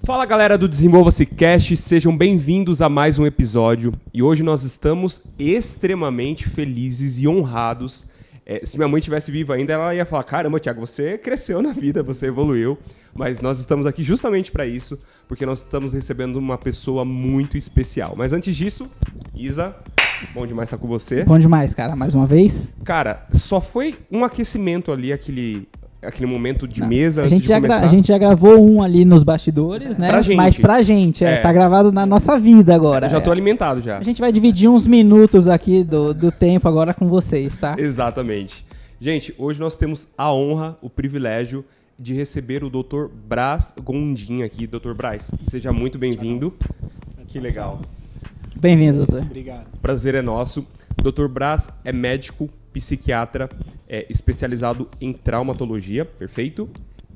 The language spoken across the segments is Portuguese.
Fala galera do Desenvolva-se Cast, sejam bem-vindos a mais um episódio e hoje nós estamos extremamente felizes e honrados. Se minha mãe estivesse viva ainda, ela ia falar, caramba, Thiago, você cresceu na vida, você evoluiu, mas nós estamos aqui justamente para isso, porque nós estamos recebendo uma pessoa muito especial. Mas antes disso, Isa, bom demais estar com você. Bom demais, cara, mais uma vez. Cara, só foi um aquecimento ali, aquele momento de mesa antes de começar. A gente já gravou um ali nos bastidores, né? Pra gente. Mas pra gente, tá gravado na nossa vida agora. Eu já tô alimentado já. A gente vai dividir uns minutos aqui do tempo agora com vocês, tá? Exatamente. Gente, hoje nós temos a honra, o privilégio de receber o Dr. Braz Gondim aqui. Dr. Braz, seja muito bem-vindo. Que legal. Bem-vindo, doutor. Obrigado. Prazer é nosso. Dr. Braz é médico, psiquiatra, especializado em traumatologia, perfeito?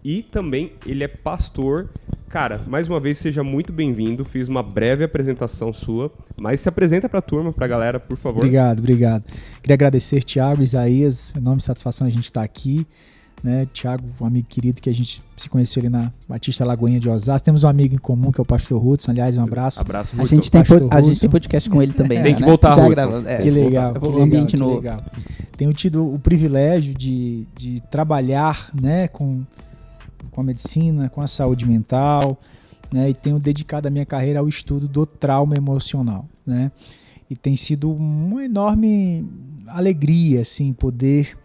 E também ele é pastor. Cara, mais uma vez, seja muito bem-vindo. Fiz uma breve apresentação sua, mas se apresenta para a turma, para a galera, por favor. Obrigado. Queria agradecer, Thiago, Isaías, enorme satisfação a gente estar aqui. Né? Thiago, um amigo querido que a gente se conheceu ali na Batista Lagoinha de Osasco. Temos um amigo em comum que é o pastor Hudson, aliás, um abraço. Abraço, Hudson. A gente tem podcast com ele também. Tem que voltar, Hudson. Que legal, o ambiente novo. Legal. Tenho tido o privilégio de trabalhar, né, com a medicina, com a saúde mental, né, e tenho dedicado a minha carreira ao estudo do trauma emocional, né, e tem sido uma enorme alegria, assim, poder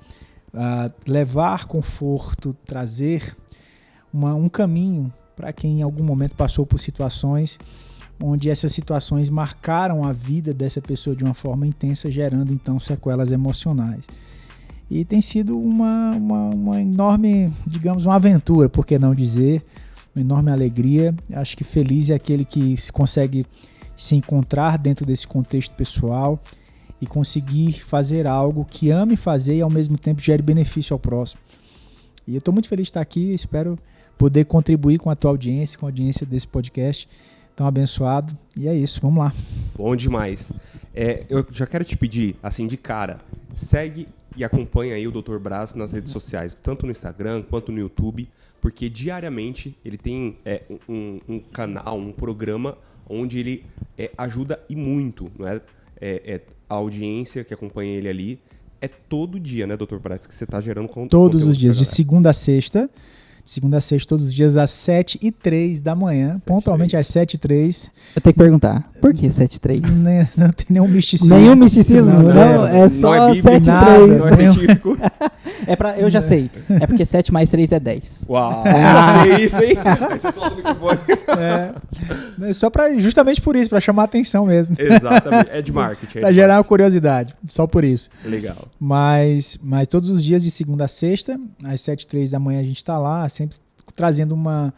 levar conforto, trazer um caminho para quem em algum momento passou por situações onde essas situações marcaram a vida dessa pessoa de uma forma intensa, gerando então sequelas emocionais. E tem sido uma enorme, digamos, uma aventura, por que não dizer, uma enorme alegria. Acho que feliz é aquele que consegue se encontrar dentro desse contexto pessoal e conseguir fazer algo que ame fazer e ao mesmo tempo gere benefício ao próximo. E eu estou muito feliz de estar aqui, espero poder contribuir com a tua audiência, com a audiência desse podcast tão abençoado. E é isso, vamos lá. Bom demais. Eu já quero te pedir, assim, de cara, segue e acompanha aí o Dr. Braz nas redes sociais, tanto no Instagram quanto no YouTube, porque diariamente ele tem um canal, um programa onde ele ajuda e muito, não é? A audiência que acompanha ele ali é todo dia, né, Dr. Braz, que você está gerando conteúdo. Todos os dias, de segunda a sexta, todos os dias às 7h03 da manhã, pontualmente às 7h03. Eu tenho que perguntar, por que 7h03? Não tem nenhum misticismo. Nenhum misticismo? Não, é não só é bíblico, 7h03. Não é científico. Eu já sei, é porque 7 mais 3 é 10. Uau, que isso, hein? Aí você solta o microfone. Justamente por isso, para chamar a atenção mesmo. Exatamente, é de marketing. Para gerar uma curiosidade, só por isso. Legal. Mas todos os dias, de segunda a sexta, às 7h03 da manhã a gente está lá, sempre trazendo uma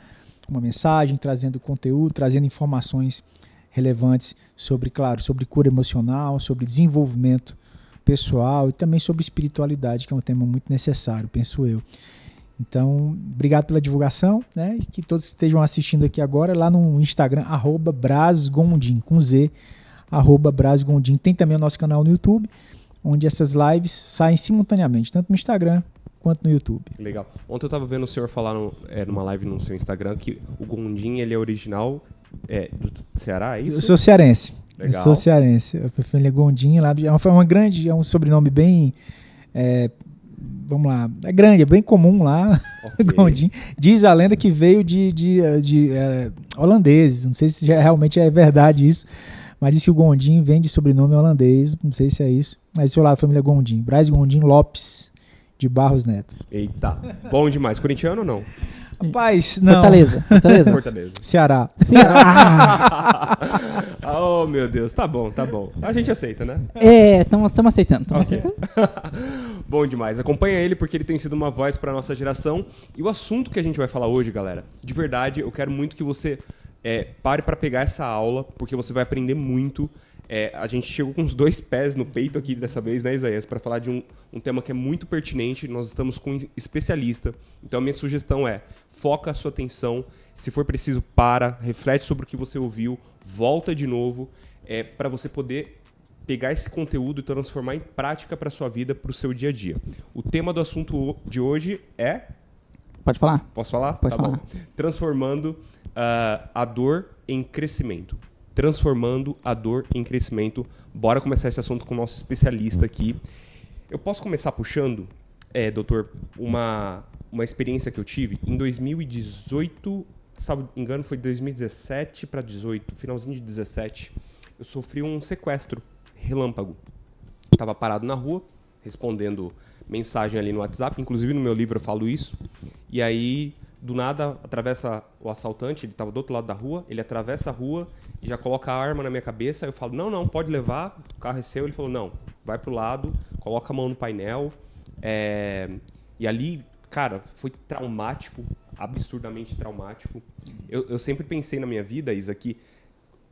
mensagem, trazendo conteúdo, trazendo informações relevantes sobre cura emocional, sobre desenvolvimento pessoal e também sobre espiritualidade, que é um tema muito necessário, penso eu. Então, obrigado pela divulgação, né? E que todos estejam assistindo aqui agora, lá no Instagram, @BrazGondim, com Z, @BrazGondim. Tem também o nosso canal no YouTube, onde essas lives saem simultaneamente, tanto no Instagram quanto no YouTube. Legal. Ontem eu estava vendo o senhor falar numa live no seu Instagram que o Gondim, ele é original do Ceará, é isso? Eu sou cearense. Legal. Eu sou cearense. A família Gondim lá é um sobrenome bem... vamos lá, é grande, é bem comum lá. Okay. Gondim. Diz a lenda que veio de holandeses. Não sei se realmente é verdade isso, mas diz que o Gondim vem de sobrenome holandês. Não sei se é isso, mas sei lá, a família Gondim. Braz Gondim Lopes de Barros Neto. Eita, bom demais. Corintiano ou não? Rapaz, não. Fortaleza. Ceará. Oh, meu Deus. Tá bom. A gente aceita, né? Estamos aceitando. Bom demais. Acompanha ele porque ele tem sido uma voz para nossa geração. E o assunto que a gente vai falar hoje, galera, de verdade, eu quero muito que você pare para pegar essa aula, porque você vai aprender muito. A gente chegou com os 2 pés no peito aqui dessa vez, né, Isaías, para falar de um tema que é muito pertinente. Nós estamos com um especialista. Então, a minha sugestão foca a sua atenção. Se for preciso, reflete sobre o que você ouviu, volta de novo, para você poder pegar esse conteúdo e transformar em prática para a sua vida, para o seu dia a dia. O tema do assunto de hoje é... Pode falar? Posso falar? Pode falar. Bom. Transformando a dor em crescimento. Transformando a dor em crescimento. Bora começar esse assunto com o nosso especialista aqui. Eu posso começar puxando, doutor, uma experiência que eu tive em 2018, salvo engano, foi de 2017 para 2018, finalzinho de 2017. Eu sofri um sequestro relâmpago. Estava parado na rua, respondendo mensagem ali no WhatsApp, inclusive no meu livro eu falo isso. E aí, do nada, atravessa o assaltante, ele estava do outro lado da rua, ele atravessa a rua e já coloca a arma na minha cabeça. Eu falo, não, pode levar, o carro é seu. Ele falou, não, vai pro lado, coloca a mão no painel. E ali, cara, foi traumático, absurdamente traumático. Eu sempre pensei na minha vida, Isa, que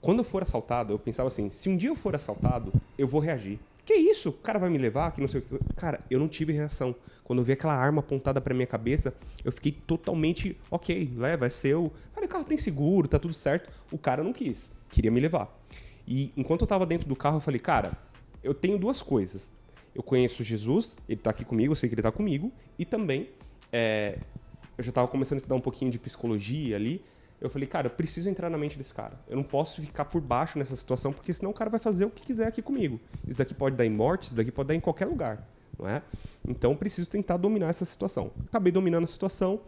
quando eu for assaltado, eu pensava assim, se um dia eu for assaltado, eu vou reagir. Que isso? O cara vai me levar? Que não sei o que. Cara, eu não tive reação. Quando eu vi aquela arma apontada pra minha cabeça, eu fiquei totalmente, ok, leva, é seu. Cara, o carro tem seguro, tá tudo certo. O cara não quis, queria me levar. E enquanto eu tava dentro do carro, eu falei, cara, eu tenho duas coisas. Eu conheço Jesus, ele tá aqui comigo, eu sei que ele tá comigo. E também, eu já tava começando a estudar um pouquinho de psicologia ali. Eu falei, cara, eu preciso entrar na mente desse cara. Eu não posso ficar por baixo nessa situação, porque senão o cara vai fazer o que quiser aqui comigo. Isso daqui pode dar em morte, isso daqui pode dar em qualquer lugar, não é? Então, eu preciso tentar dominar essa situação. Acabei dominando a situação.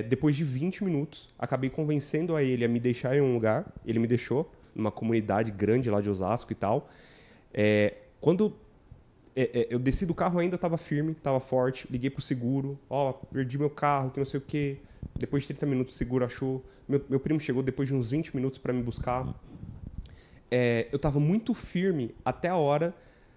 Depois de 20 minutos, acabei convencendo a ele a me deixar em um lugar. Ele me deixou, numa comunidade grande lá de Osasco e tal. Quando eu desci do carro ainda, estava firme, estava forte. Liguei pro seguro. Perdi meu carro, que não sei o quê. Depois de 30 minutos o seguro achou. Meu primo chegou depois de uns 20 minutos para me buscar. Eu estava muito firme até a hora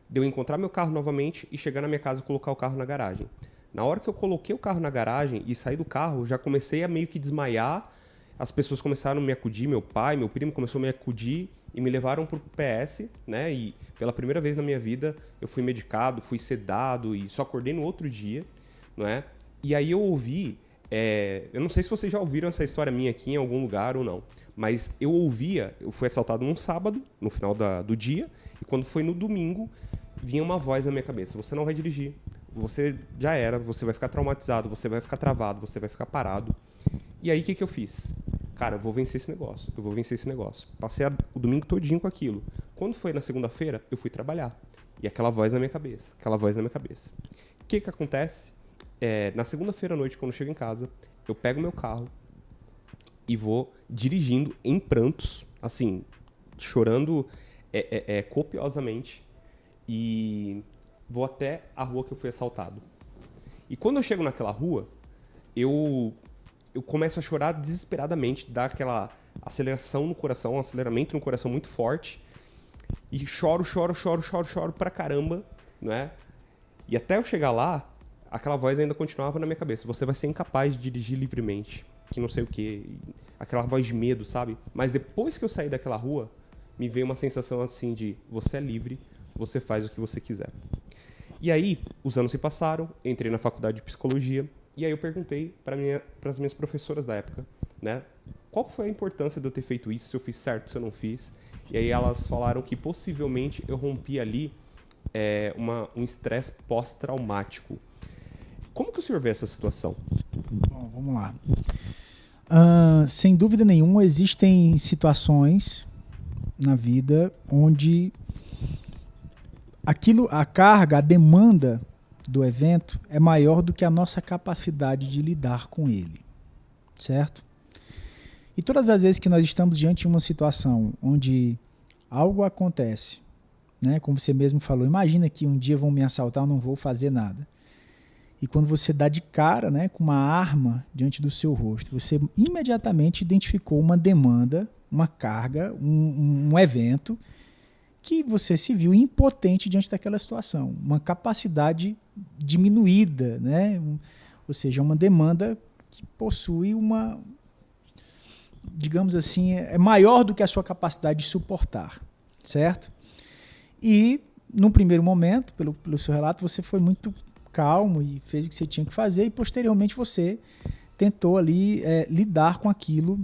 de eu encontrar meu carro novamente e chegar na minha casa e colocar o carro na garagem. Na hora que eu coloquei o carro na garagem e saí do carro, já comecei a meio que desmaiar. As pessoas começaram a me acudir, meu pai, meu primo começou a me acudir e me levaram pro PS, né? E pela primeira vez na minha vida eu fui medicado, fui sedado e só acordei no outro dia, não é? E aí eu ouvi, eu não sei se vocês já ouviram essa história minha aqui em algum lugar ou não, mas eu fui assaltado num sábado, no final do dia, e quando foi no domingo, vinha uma voz na minha cabeça: você não vai dirigir, você já era, você vai ficar traumatizado, você vai ficar travado, você vai ficar parado. E aí o que eu fiz? Cara, eu vou vencer esse negócio, Passei o domingo todinho com aquilo. Quando foi na segunda-feira, eu fui trabalhar. E aquela voz na minha cabeça, O que acontece? Na segunda-feira à noite, quando eu chego em casa, eu pego meu carro e vou dirigindo em prantos, assim, chorando copiosamente, e vou até a rua que eu fui assaltado. E quando eu chego naquela rua, eu começo a chorar desesperadamente, dá aquela aceleração no coração, um aceleramento no coração muito forte, e choro pra caramba, não é? E até eu chegar lá, aquela voz ainda continuava na minha cabeça: você vai ser incapaz de dirigir livremente, que não sei o quê, aquela voz de medo, sabe? Mas depois que eu saí daquela rua, me veio uma sensação assim de: você é livre, você faz o que você quiser. E aí, os anos se passaram, entrei na faculdade de psicologia, e aí eu perguntei para as minhas professoras da época, né? Qual foi a importância de eu ter feito isso, se eu fiz certo, se eu não fiz? E aí elas falaram que possivelmente eu rompi ali um estresse pós-traumático. Como que o senhor vê essa situação? Bom, vamos lá. Sem dúvida nenhuma, existem situações na vida onde a carga, a demanda do evento é maior do que a nossa capacidade de lidar com ele, certo? E todas as vezes que nós estamos diante de uma situação onde algo acontece, né, como você mesmo falou, imagina que um dia vão me assaltar, eu não vou fazer nada. E quando você dá de cara, né, com uma arma diante do seu rosto, você imediatamente identificou uma demanda, uma carga, um evento que você se viu impotente diante daquela situação, uma capacidade diminuída, né? Ou seja, uma demanda que possui uma, digamos assim, é maior do que a sua capacidade de suportar, certo? E, num primeiro momento, pelo seu relato, você foi muito calmo e fez o que você tinha que fazer, e posteriormente você tentou ali lidar com aquilo,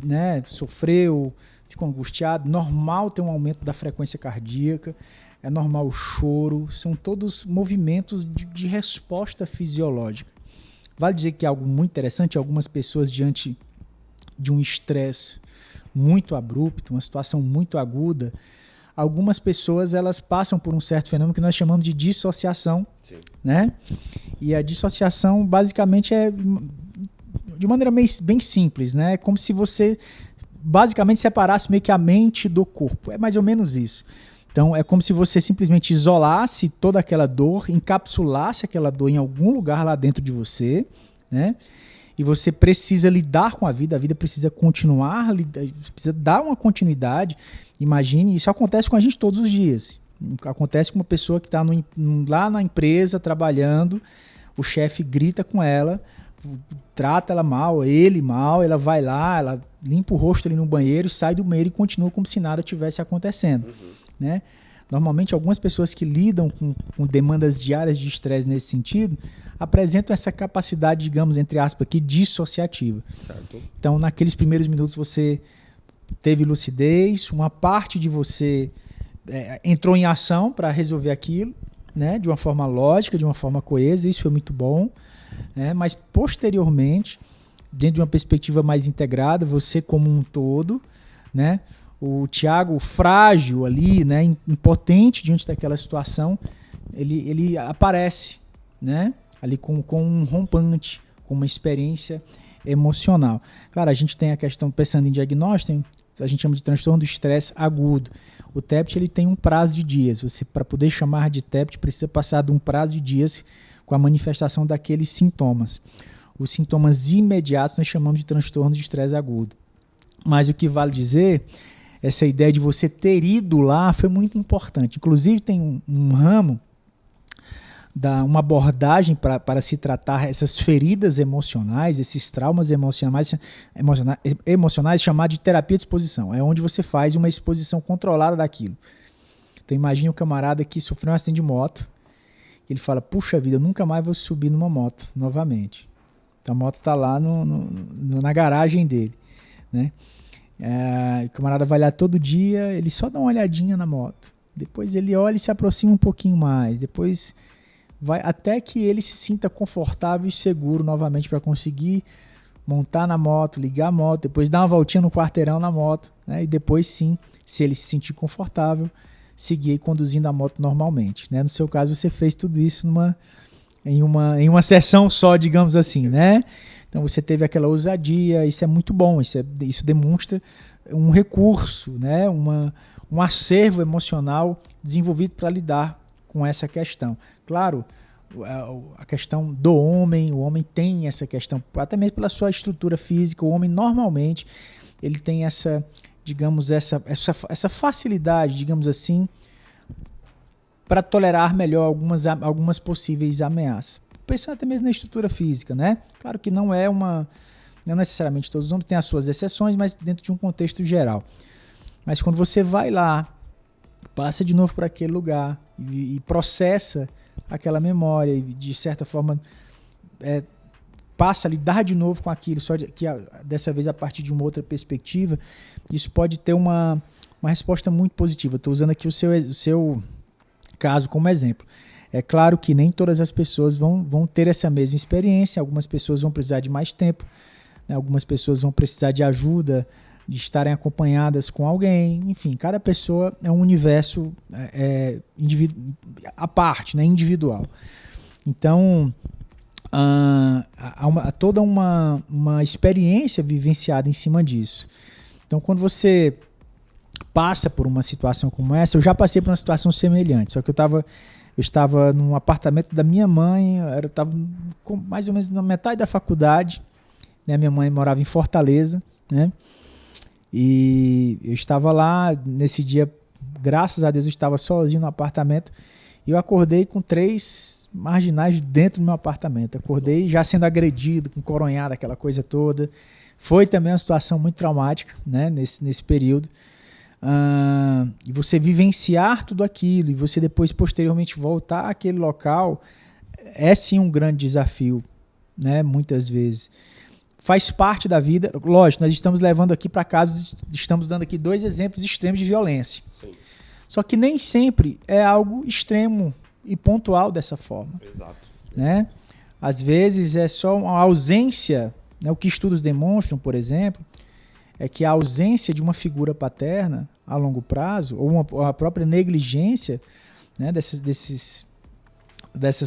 né? Sofreu, ficou angustiado. Normal ter um aumento da frequência cardíaca, é normal o choro, são todos movimentos de resposta fisiológica. Vale dizer que é algo muito interessante: algumas pessoas, diante de um estresse muito abrupto, uma situação muito aguda, algumas pessoas elas passam por um certo fenômeno que nós chamamos de dissociação, Sim. né? E a dissociação basicamente é de maneira bem simples, né? É como se você basicamente separasse meio que a mente do corpo. É mais ou menos isso. Então é como se você simplesmente isolasse toda aquela dor, encapsulasse aquela dor em algum lugar lá dentro de você, né? E você precisa lidar com a vida precisa continuar, precisa dar uma continuidade. Imagine, isso acontece com a gente todos os dias. Acontece com uma pessoa que está lá na empresa trabalhando, o chefe grita com ela, trata ela mal, ele mal, ela vai lá, ela limpa o rosto ali no banheiro, sai do banheiro e continua como se nada tivesse acontecendo. Né? Normalmente, algumas pessoas que lidam com demandas diárias de estresse nesse sentido, apresentam essa capacidade, digamos, entre aspas, aqui, dissociativa. Certo. Então, naqueles primeiros minutos, você teve lucidez, uma parte de você entrou em ação para resolver aquilo, né, de uma forma lógica, de uma forma coesa, isso foi muito bom, né, mas posteriormente, dentro de uma perspectiva mais integrada, você como um todo, né, o Thiago frágil ali, né, impotente diante daquela situação, ele aparece, né, ali com um rompante, com uma experiência emocional. Claro, a gente tem a questão, pensando em diagnóstico, a gente chama de transtorno do estresse agudo. O TEPT ele tem um prazo de dias. Você, para poder chamar de TEPT, precisa passar de um prazo de dias com a manifestação daqueles sintomas. Os sintomas imediatos nós chamamos de transtorno de estresse agudo. Mas o que vale dizer, essa ideia de você ter ido lá foi muito importante. Inclusive tem um ramo, uma abordagem para se tratar essas feridas emocionais, esses traumas emocionais chamado de terapia de exposição. É onde você faz uma exposição controlada daquilo. Então imagine um camarada que sofreu um acidente de moto, ele fala, puxa vida, eu nunca mais vou subir numa moto novamente. Então a moto está lá na garagem dele, né? O camarada vai lá todo dia, ele só dá uma olhadinha na moto. Depois ele olha e se aproxima um pouquinho mais. Depois vai até que ele se sinta confortável e seguro novamente para conseguir montar na moto, ligar a moto, depois dar uma voltinha no quarteirão na moto, né? E depois sim, se ele se sentir confortável, seguir conduzindo a moto normalmente, né? No seu caso, você fez tudo isso em uma sessão só, digamos assim, né? Então você teve aquela ousadia, isso é muito bom, isso demonstra um recurso, né? Um acervo emocional desenvolvido para lidar com essa questão. Claro, a questão do homem, o homem tem essa questão, até mesmo pela sua estrutura física, o homem normalmente ele tem essa, digamos, essa facilidade, digamos assim, para tolerar melhor algumas possíveis ameaças. Pensando até mesmo na estrutura física, né? Claro que não necessariamente todos os homens têm as suas exceções, mas dentro de um contexto geral. Mas quando você vai lá, passa de novo para aquele lugar e processa aquela memória e de certa forma passa a lidar de novo com aquilo, dessa vez a partir de uma outra perspectiva, isso pode ter uma resposta muito positiva. Estou usando aqui o seu caso como exemplo. É claro que nem todas as pessoas vão ter essa mesma experiência, algumas pessoas vão precisar de mais tempo, né? Algumas pessoas vão precisar de ajuda, de estarem acompanhadas com alguém, enfim, cada pessoa é um universo à parte, né, individual. Então, há toda uma experiência vivenciada em cima disso. Então, quando você passa por uma situação como essa, eu já passei por uma situação semelhante, só que eu estava num apartamento da minha mãe, eu estava mais ou menos na metade da faculdade, né, minha mãe morava em Fortaleza, né? E eu estava lá, nesse dia, graças a Deus, eu estava sozinho no apartamento e eu acordei com 3 marginais dentro do meu apartamento. Acordei já sendo agredido, com coronhada, aquela coisa toda. Foi também uma situação muito traumática, né, nesse período. E você vivenciar tudo aquilo e você depois, posteriormente, voltar àquele local é sim um grande desafio, né, muitas vezes. Faz parte da vida. Lógico, nós estamos levando aqui para casos, estamos dando aqui 2 exemplos extremos de violência. Sim. Só que nem sempre é algo extremo e pontual dessa forma. Exato. Né? Às vezes é só uma ausência, né, o que estudos demonstram, por exemplo, é que a ausência de uma figura paterna a longo prazo, ou a própria negligência, né, dessas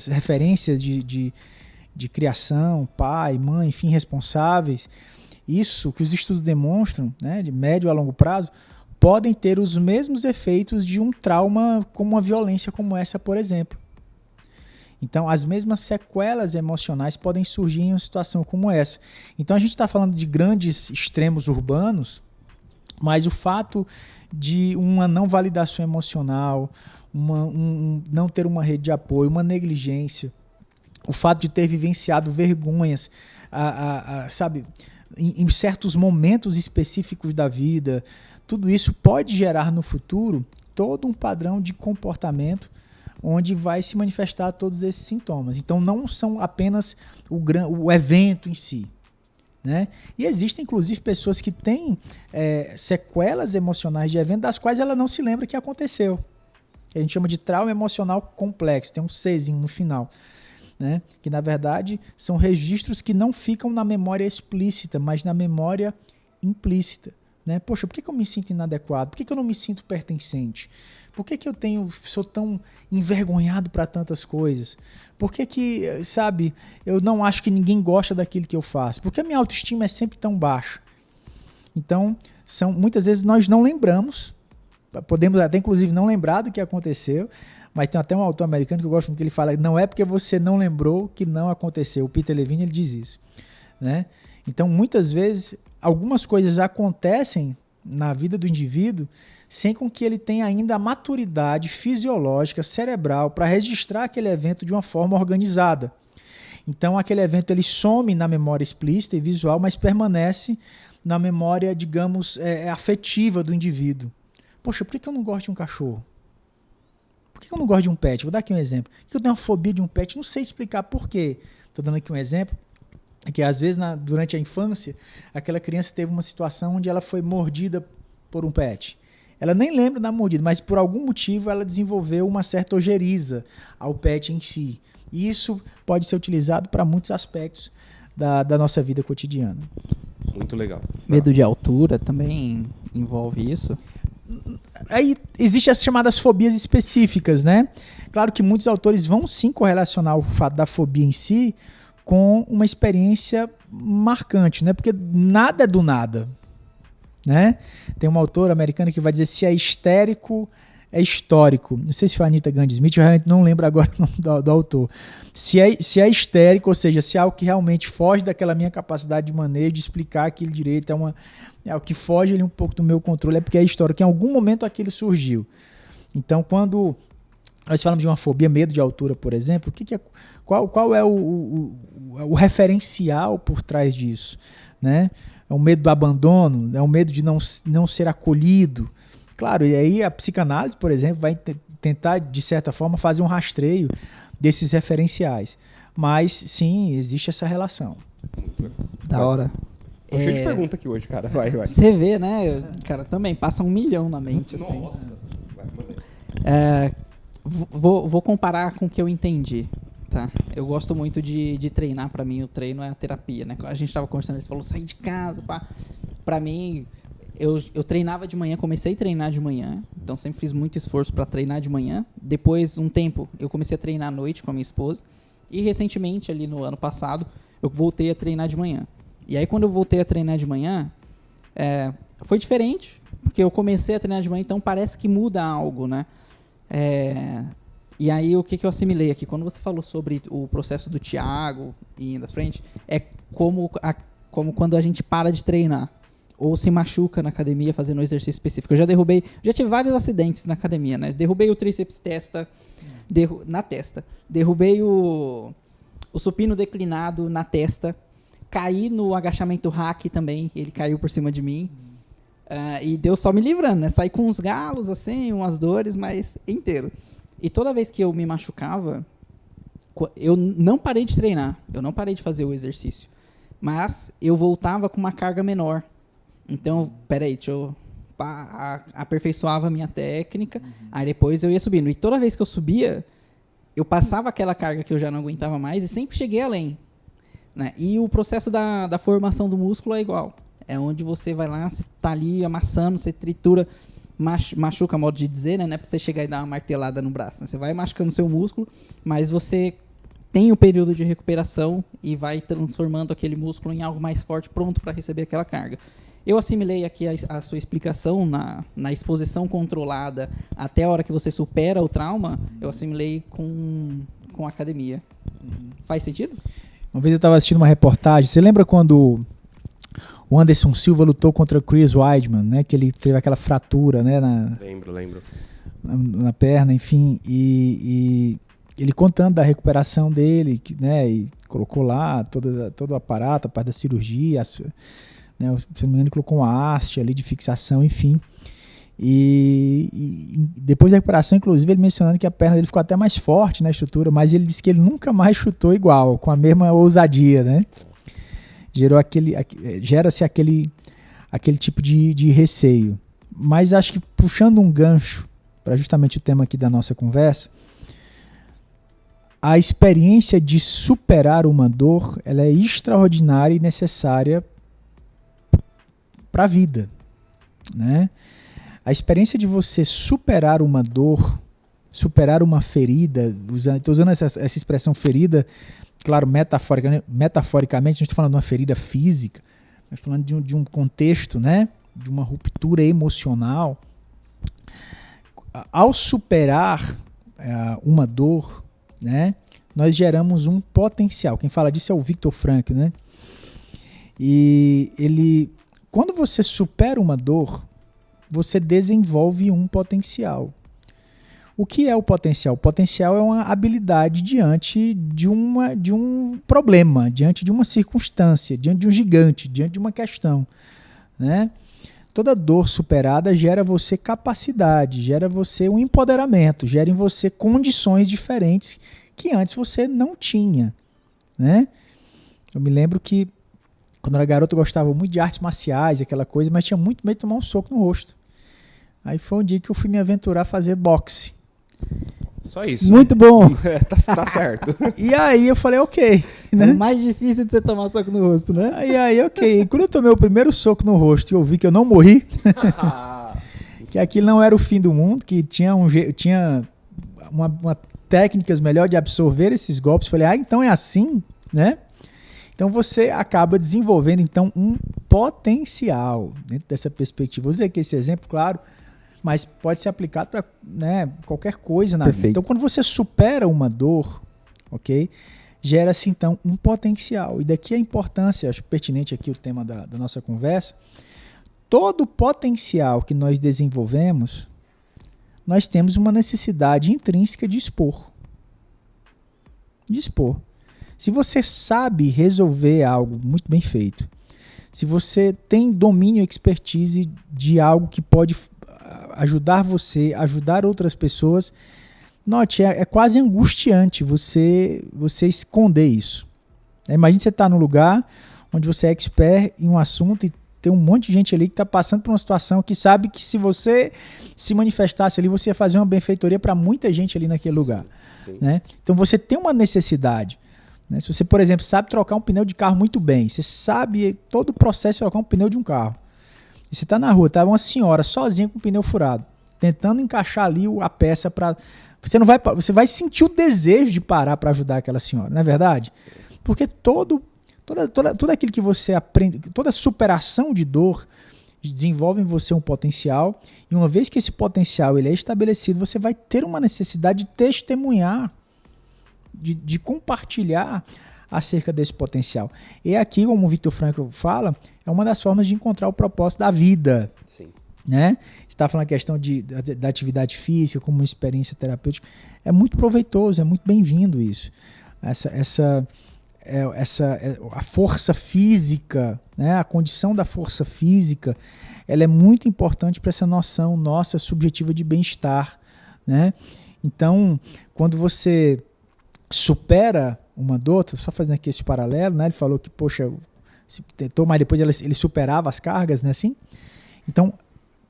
referências de criação, pai, mãe, enfim, responsáveis, isso que os estudos demonstram, né, de médio a longo prazo, podem ter os mesmos efeitos de um trauma como uma violência como essa, por exemplo. Então, as mesmas sequelas emocionais podem surgir em uma situação como essa. Então, a gente está falando de grandes extremos urbanos, mas o fato de uma não validação emocional, não ter uma rede de apoio, uma negligência, o fato de ter vivenciado vergonhas, sabe, em certos momentos específicos da vida, tudo isso pode gerar no futuro todo um padrão de comportamento onde vai se manifestar todos esses sintomas. Então, não são apenas o evento em si, né? E existem, inclusive, pessoas que têm sequelas emocionais de evento das quais ela não se lembra que aconteceu. Que a gente chama de trauma emocional complexo, tem um Czinho no final, né? Que, na verdade, são registros que não ficam na memória explícita, mas na memória implícita. Né? Poxa, por que eu me sinto inadequado? Por que eu não me sinto pertencente? Por que eu sou tão envergonhado para tantas coisas? Por que, sabe, eu não acho que ninguém gosta daquilo que eu faço? Por que a minha autoestima é sempre tão baixa? Então, muitas vezes nós não lembramos, podemos até inclusive não lembrar do que aconteceu, mas tem até um autor americano que eu gosto muito, que ele fala, não é porque você não lembrou que não aconteceu. O Peter Levine, ele diz isso, né? Então, muitas vezes, algumas coisas acontecem na vida do indivíduo sem com que ele tenha ainda a maturidade fisiológica, cerebral, para registrar aquele evento de uma forma organizada. Então, aquele evento ele some na memória explícita e visual, mas permanece na memória, digamos, afetiva do indivíduo. Poxa, por que eu não gosto de um cachorro? Por que eu não gosto de um pet? Vou dar aqui um exemplo. Por que eu tenho uma fobia de um pet? Não sei explicar por quê. Estou dando aqui um exemplo. É que às vezes durante a infância, aquela criança teve uma situação onde ela foi mordida por um pet. Ela nem lembra da mordida, mas por algum motivo ela desenvolveu uma certa ojeriza ao pet em si. E isso pode ser utilizado para muitos aspectos da nossa vida cotidiana. Muito legal. Medo de altura também envolve isso? Aí existem as chamadas fobias específicas, né? Claro que muitos autores vão sim correlacionar o fato da fobia em si com uma experiência marcante, né? Porque nada é do nada, né? Tem uma autora americana que vai dizer se é histérico, é histórico. Não sei se foi a Anita Gandhi Smith, eu realmente não lembro agora o nome do autor. Se é histérico, ou seja, se é algo que realmente foge daquela minha capacidade de manejo, de explicar aquilo direito, é o que foge ali um pouco do meu controle, é porque é histórico, que em algum momento aquilo surgiu. Então, quando nós falamos de uma fobia, medo de altura, por exemplo, qual é o referencial por trás disso? Né? É o medo do abandono? É o medo de não ser acolhido? Claro, e aí a psicanálise, por exemplo, vai tentar, de certa forma, fazer um rastreio desses referenciais. Mas, sim, existe essa relação. Da hora. Tô cheio de pergunta aqui hoje, cara. Vai. Você vê, né? Cara, também passa 1 milhão na mente. Assim. Nossa. Vai. Vou comparar com o que eu entendi. Tá? Eu gosto muito de treinar. Pra mim, o treino é a terapia, né? A gente tava conversando, você falou, sair de casa, pá. Pra mim, eu treinava de manhã, comecei a treinar de manhã, então sempre fiz muito esforço pra treinar de manhã. Depois, um tempo, eu comecei a treinar à noite com a minha esposa. E recentemente, ali no ano passado, eu voltei a treinar de manhã. E aí, quando eu voltei a treinar de manhã, foi diferente, porque eu comecei a treinar de manhã, então parece que muda algo, né? E aí, o que eu assimilei aqui? Quando você falou sobre o processo do Thiago e indo à frente, é como quando a gente para de treinar ou se machuca na academia fazendo um exercício específico. Eu já tive vários acidentes na academia, né? Derrubei o tríceps na testa. Derrubei o supino declinado na testa. Caí no agachamento hack também, ele caiu por cima de mim. E Deus só me livrando, né? Saí com uns galos, assim, umas dores, mas inteiro. E toda vez que eu me machucava, eu não parei de treinar, eu não parei de fazer o exercício. Mas eu voltava com uma carga menor. Então, peraí, aperfeiçoava a minha técnica, aí depois eu ia subindo. E toda vez que eu subia, eu passava aquela carga que eu já não aguentava mais e sempre cheguei além. Né? E o processo da formação do músculo é igual. É onde você vai lá, você tá ali amassando, você tritura, machuca, modo de dizer, né? Não é pra você chegar e dar uma martelada no braço, né? Você vai machucando o seu músculo, mas você tem o período de recuperação e vai transformando aquele músculo em algo mais forte, pronto para receber aquela carga. Eu assimilei aqui a sua explicação na exposição controlada até a hora que você supera o trauma, eu assimilei com a academia. Faz sentido? Uma vez eu estava assistindo uma reportagem, você lembra quando o Anderson Silva lutou contra o Chris Weidman, né? Que ele teve aquela fratura, né? Lembro. Na perna, enfim, e ele contando da recuperação dele, né? E colocou lá todo o aparato, a parte da cirurgia, né, se não me engano, ele colocou uma haste ali de fixação, enfim. E depois da recuperação, inclusive, ele mencionando que a perna dele ficou até mais forte na estrutura, mas ele disse que ele nunca mais chutou igual, com a mesma ousadia, né? Gera-se aquele tipo de receio. Mas acho que puxando um gancho para justamente o tema aqui da nossa conversa, a experiência de superar uma dor, ela é extraordinária e necessária para a vida, né? A experiência de você superar uma dor, superar uma ferida, estou usando essa expressão ferida, claro, metaforicamente, não estou falando de uma ferida física, mas falando de um contexto, né? De uma ruptura emocional. Ao superar uma dor, né? Nós geramos um potencial. Quem fala disso é o Viktor Frankl, né? E quando você supera uma dor, você desenvolve um potencial. O que é o potencial? O potencial é uma habilidade diante de um problema, diante de uma circunstância, diante de um gigante, diante de uma questão, né? Toda dor superada gera você capacidade, gera você um empoderamento, gera em você condições diferentes que antes você não tinha, né? Eu me lembro que quando eu era garoto eu gostava muito de artes marciais, aquela coisa, mas tinha muito medo de tomar um soco no rosto. Aí foi um dia que eu fui me aventurar a fazer boxe. Só isso. Muito bom. Tá certo. E aí eu falei, ok. É Né? o mais difícil de você tomar soco no rosto, né? Aí, ok. E quando eu tomei o primeiro soco no rosto e eu vi que eu não morri, que aquilo não era o fim do mundo, que tinha uma técnicas melhor de absorver esses golpes. Falei, então é assim, né? Então você acaba desenvolvendo então um potencial dentro dessa perspectiva. Usei aqui esse exemplo, claro, mas pode ser aplicado para, né, qualquer coisa na vida. Então quando você supera uma dor, ok, gera-se então um potencial. E daqui a importância, acho pertinente aqui o tema da nossa conversa, todo potencial que nós desenvolvemos, nós temos uma necessidade intrínseca de expor. Se você sabe resolver algo muito bem feito, se você tem domínio e expertise de algo que pode ajudar você, ajudar outras pessoas, note, é quase angustiante você esconder isso. Imagina você estar num lugar onde você é expert em um assunto e tem um monte de gente ali que está passando por uma situação que sabe que se você se manifestasse ali, você ia fazer uma benfeitoria para muita gente ali naquele lugar. Sim. Né? Então você tem uma necessidade. Né? Se você, por exemplo, sabe trocar um pneu de carro muito bem, você sabe todo o processo de trocar um pneu de um carro. E você está na rua, tá uma senhora sozinha com o pneu furado, tentando encaixar ali a peça para... Você vai sentir o desejo de parar para ajudar aquela senhora, não é verdade? Porque tudo aquilo que você aprende, toda superação de dor desenvolve em você um potencial, e uma vez que esse potencial ele é estabelecido, você vai ter uma necessidade de testemunhar, de compartilhar acerca desse potencial. E aqui, como o Viktor Frankl fala, é uma das formas de encontrar o propósito da vida. Sim. Né? Você está falando a questão da atividade física como uma experiência terapêutica. É muito proveitoso, é muito bem-vindo isso. A força física, né? A condição da força física, ela é muito importante para essa noção nossa subjetiva de bem-estar. Né? Então, quando você supera uma dor, só fazendo aqui esse paralelo, né? Ele falou que, poxa, tentou, mas depois ele superava as cargas, né? Assim? Então,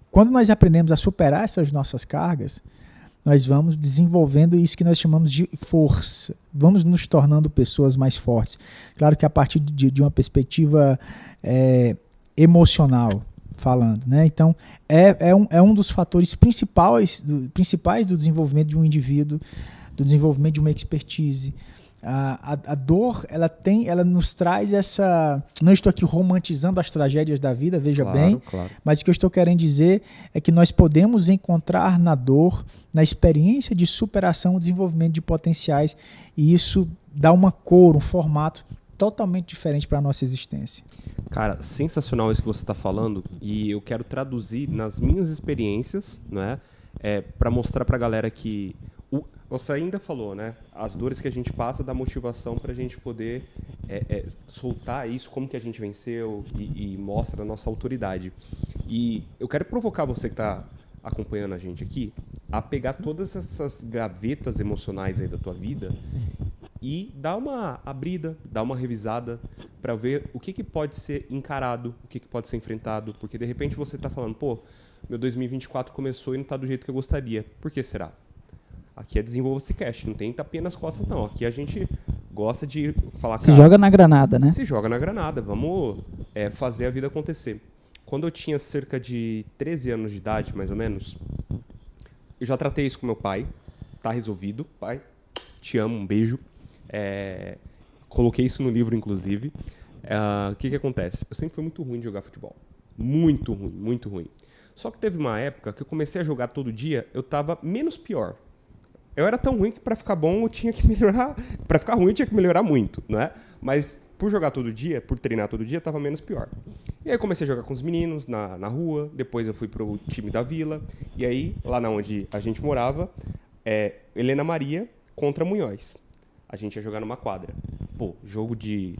quando nós aprendemos a superar essas nossas cargas, nós vamos desenvolvendo isso que nós chamamos de força. Vamos nos tornando pessoas mais fortes. Claro que a partir de uma perspectiva emocional falando, né? Então, é um dos fatores principais do desenvolvimento de um indivíduo, do desenvolvimento de uma expertise. A dor, ela nos traz essa... Não estou aqui romantizando as tragédias da vida, veja bem, Claro. mas o que eu estou querendo dizer é que nós podemos encontrar na dor, na experiência de superação, o desenvolvimento de potenciais, e isso dá uma cor, um formato totalmente diferente para a nossa existência. Cara, sensacional isso que você está falando, e eu quero traduzir nas minhas experiências, né, para mostrar para a galera que você ainda falou, né, as dores que a gente passa dá motivação para a gente poder soltar isso, como que a gente venceu e mostra a nossa autoridade. E eu quero provocar você que está acompanhando a gente aqui a pegar todas essas gavetas emocionais aí da tua vida e dar uma abrida, dar uma revisada para ver o que pode ser encarado, o que pode ser enfrentado, porque de repente você está falando, pô, meu 2024 começou e não está do jeito que eu gostaria. Por que será? Aqui é Desenvolva-se Cast, não tem tapinha nas costas não. Aqui a gente gosta de falar... Se joga na granada, né? Se joga na granada, vamos fazer a vida acontecer. Quando eu tinha cerca de 13 anos de idade, mais ou menos, eu já tratei isso com meu pai, tá resolvido. Pai, te amo, um beijo. Coloquei isso no livro, inclusive. O que acontece? Eu sempre fui muito ruim de jogar futebol. Muito ruim, muito ruim. Só que teve uma época que eu comecei a jogar todo dia, eu tava menos pior. Eu era tão ruim que pra ficar bom eu tinha que melhorar. Pra ficar ruim eu tinha que melhorar muito, né? Mas por jogar todo dia, por treinar todo dia, tava menos pior. E aí eu comecei a jogar com os meninos na rua, depois eu fui pro time da vila, e aí, lá na onde a gente morava, Helena Maria contra Munhoz. A gente ia jogar numa quadra. Pô, jogo de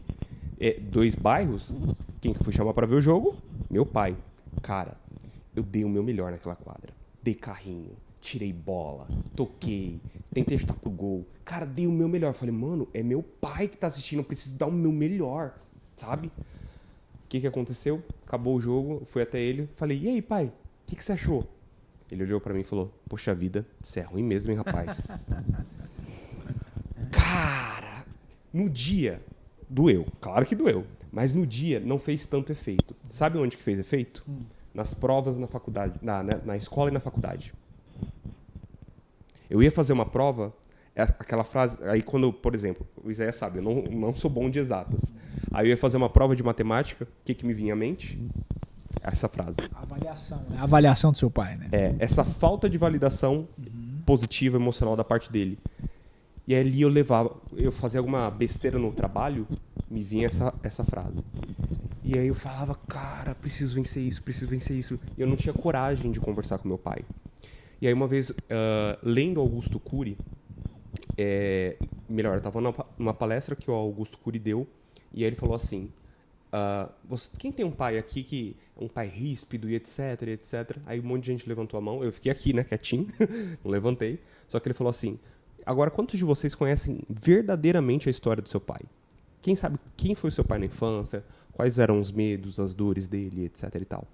2 bairros, quem que eu fui chamar pra ver o jogo? Meu pai. Cara, eu dei o meu melhor naquela quadra. Dei carrinho, tirei bola, toquei, tentei chutar pro gol. Cara, dei o meu melhor. Falei, mano, é meu pai que tá assistindo, eu preciso dar o meu melhor, sabe? O que aconteceu? Acabou o jogo, eu fui até ele, falei, e aí, pai, o que você achou? Ele olhou pra mim e falou, poxa vida, você é ruim mesmo, hein, rapaz? Cara, no dia, doeu, claro que doeu, mas no dia não fez tanto efeito. Sabe onde que fez efeito? Nas provas na faculdade, na escola e na faculdade. Eu ia fazer uma prova, aquela frase, aí quando, por exemplo, o Isaías sabe, eu não sou bom de exatas. Aí eu ia fazer uma prova de matemática, o que me vinha à mente? Essa frase. A avaliação, né? A avaliação do seu pai, né? Essa falta de validação positiva, emocional da parte dele. E ali eu fazia alguma besteira no trabalho, me vinha essa frase. E aí eu falava, cara, preciso vencer isso. E eu não tinha coragem de conversar com meu pai. E aí uma vez, lendo Augusto Cury, eu estava numa palestra que o Augusto Cury deu, e aí ele falou assim, quem tem um pai aqui que é um pai ríspido e etc. Aí um monte de gente levantou a mão, eu fiquei aqui, né, quietinho, não levantei, só que ele falou assim, agora quantos de vocês conhecem verdadeiramente a história do seu pai? Quem sabe quem foi o seu pai na infância, quais eram os medos, as dores dele, etc e tal.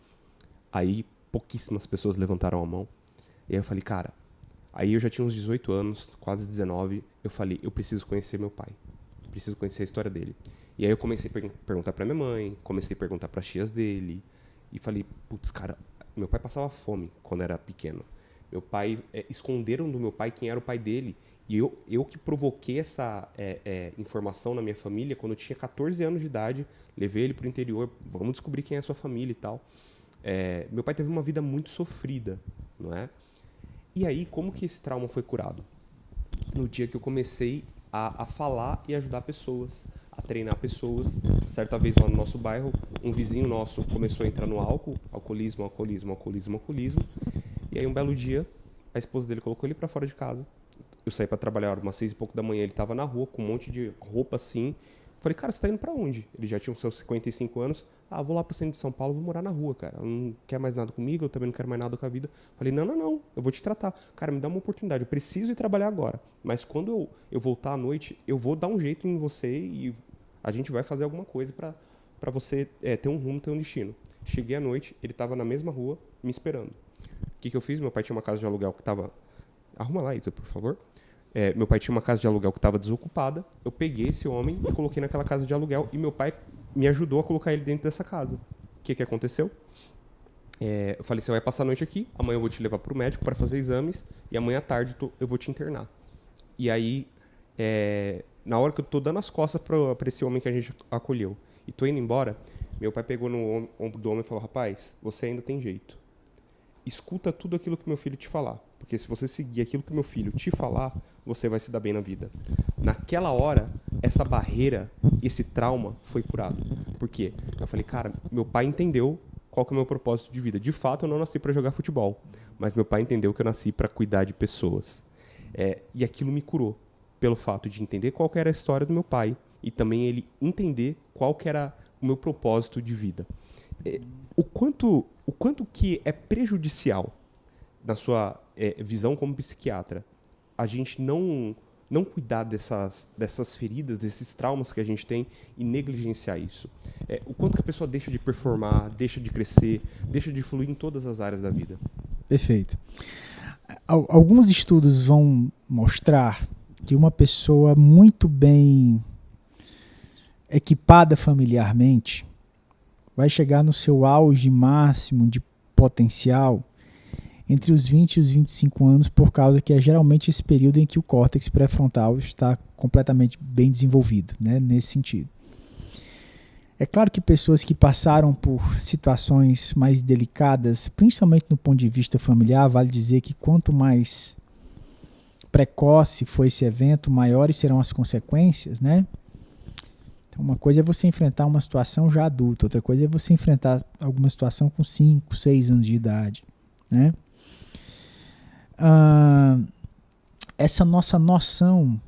Aí pouquíssimas pessoas levantaram a mão, e aí eu falei, cara, aí eu já tinha uns 18 anos, quase 19, eu falei, eu preciso conhecer meu pai, preciso conhecer a história dele. E aí eu comecei a perguntar pra minha mãe, comecei a perguntar pras tias dele, e falei, putz, cara, meu pai passava fome quando era pequeno. Meu pai, esconderam do meu pai quem era o pai dele, e eu que provoquei essa informação na minha família quando eu tinha 14 anos de idade, levei ele pro interior, vamos descobrir quem é a sua família e tal. Meu pai teve uma vida muito sofrida, não é? E aí, como que esse trauma foi curado? No dia que eu comecei a falar e ajudar pessoas, a treinar pessoas. Certa vez lá no nosso bairro, um vizinho nosso começou a entrar no alcoolismo. E aí um belo dia, a esposa dele colocou ele pra fora de casa. Eu saí pra trabalhar umas 6 e pouco da manhã, ele tava na rua com um monte de roupa assim. Falei, cara, você tá indo pra onde? Ele já tinha os seus 55 anos. Vou lá pro centro de São Paulo, vou morar na rua, cara. Não quer mais nada comigo, eu também não quero mais nada com a vida. Falei, não, eu vou te tratar. Cara, me dá uma oportunidade, eu preciso ir trabalhar agora. Mas quando eu voltar à noite, eu vou dar um jeito em você e a gente vai fazer alguma coisa pra você ter um rumo, ter um destino. Cheguei à noite, ele tava na mesma rua, me esperando. O que eu fiz? Meu pai tinha uma casa de aluguel que tava... Arruma lá, Isa, por favor. Meu pai tinha uma casa de aluguel que estava desocupada. Eu peguei esse homem e coloquei naquela casa de aluguel. E meu pai me ajudou a colocar ele dentro dessa casa. que aconteceu? Eu falei, você vai passar a noite aqui, amanhã eu vou te levar pro médico para fazer exames, e amanhã à tarde eu vou te internar. E aí, na hora que eu tô dando as costas pra esse homem que a gente acolheu, e tô indo embora, meu pai pegou no ombro do homem e falou, rapaz, você ainda tem jeito. Escuta tudo aquilo que meu filho te falar, porque se você seguir aquilo que meu filho te falar, você vai se dar bem na vida. Naquela hora, essa barreira, esse trauma foi curado. Por quê? Eu falei, cara, meu pai entendeu qual que é o meu propósito de vida. De fato, eu não nasci para jogar futebol, mas meu pai entendeu que eu nasci para cuidar de pessoas. E aquilo me curou, pelo fato de entender qual que era a história do meu pai e também ele entender qual que era o meu propósito de vida. O quanto que é prejudicial, na sua visão como psiquiatra, a gente não cuidar dessas feridas, desses traumas que a gente tem e negligenciar isso. O quanto que a pessoa deixa de performar, deixa de crescer, deixa de fluir em todas as áreas da vida. Perfeito. Alguns estudos vão mostrar que uma pessoa muito bem equipada familiarmente vai chegar no seu auge máximo de potencial entre os 20 e os 25 anos, por causa que é geralmente esse período em que o córtex pré-frontal está completamente bem desenvolvido, né, nesse sentido. É claro que pessoas que passaram por situações mais delicadas, principalmente no ponto de vista familiar, vale dizer que quanto mais precoce for esse evento, maiores serão as consequências, né? Então, uma coisa é você enfrentar uma situação já adulta, outra coisa é você enfrentar alguma situação com 5, 6 anos de idade, né? Essa nossa noção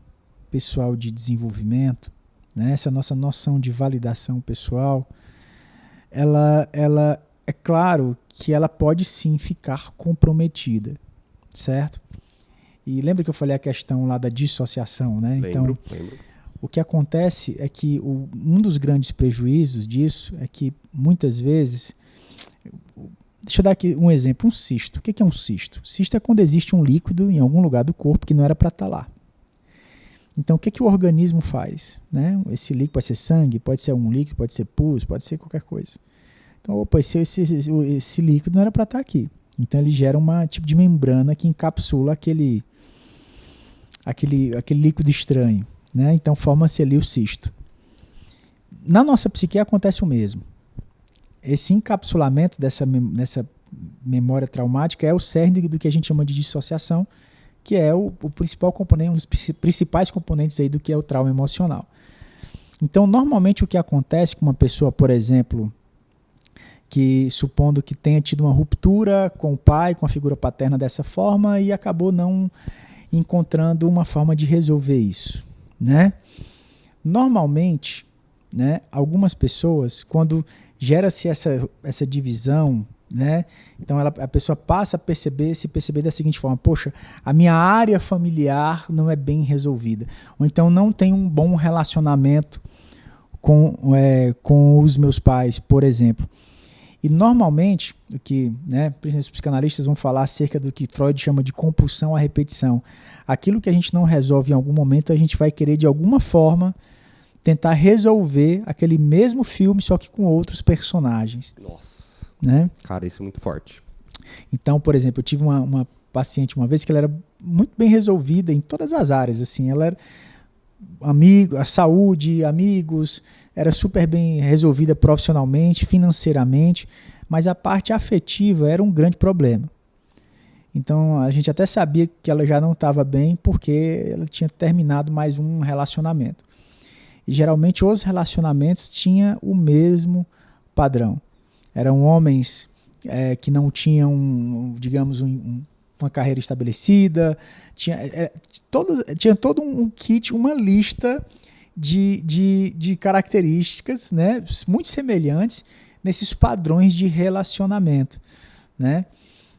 pessoal de desenvolvimento, né? Essa nossa noção de validação pessoal, ela é claro que ela pode sim ficar comprometida, certo? E lembra que eu falei a questão lá da dissociação, né? Lembro. O que acontece é que um dos grandes prejuízos disso é que muitas vezes... Deixa eu dar aqui um exemplo, um cisto. O que é um cisto? Cisto é quando existe um líquido em algum lugar do corpo que não era para estar lá. Então, o que o organismo faz? Né? Esse líquido pode ser sangue, pode ser um líquido, pode ser pus, pode ser qualquer coisa. Então, opa, esse líquido não era para estar aqui. Então, ele gera um tipo de membrana que encapsula aquele líquido estranho. Né? Então, forma-se ali o cisto. Na nossa psique acontece o mesmo. Esse encapsulamento dessa memória traumática é o cerne do que a gente chama de dissociação, que é o principal componente, um dos principais componentes aí do que é o trauma emocional. Então, normalmente o que acontece com uma pessoa, por exemplo, que supondo que tenha tido uma ruptura com o pai, com a figura paterna dessa forma e acabou não encontrando uma forma de resolver isso, né? Normalmente, né, algumas pessoas, quando gera-se essa divisão, né? Então a pessoa passa a se perceber da seguinte forma: poxa, a minha área familiar não é bem resolvida, ou então não tem um bom relacionamento com os meus pais, por exemplo. E normalmente, o que, né, principalmente os psicanalistas vão falar acerca do que Freud chama de compulsão à repetição. Aquilo que a gente não resolve em algum momento, a gente vai querer de alguma forma tentar resolver aquele mesmo filme, só que com outros personagens. Nossa. Né? Cara, isso é muito forte. Então, por exemplo, eu tive uma paciente uma vez que ela era muito bem resolvida em todas as áreas. Assim, ela era a saúde, amigos, era super bem resolvida profissionalmente, financeiramente, mas a parte afetiva era um grande problema. Então, a gente até sabia que ela já não estava bem porque ela tinha terminado mais um relacionamento. E geralmente os relacionamentos tinham o mesmo padrão. Eram homens que não tinham, digamos, uma carreira estabelecida, tinha todo um kit, uma lista de características, né, muito semelhantes nesses padrões de relacionamento, né?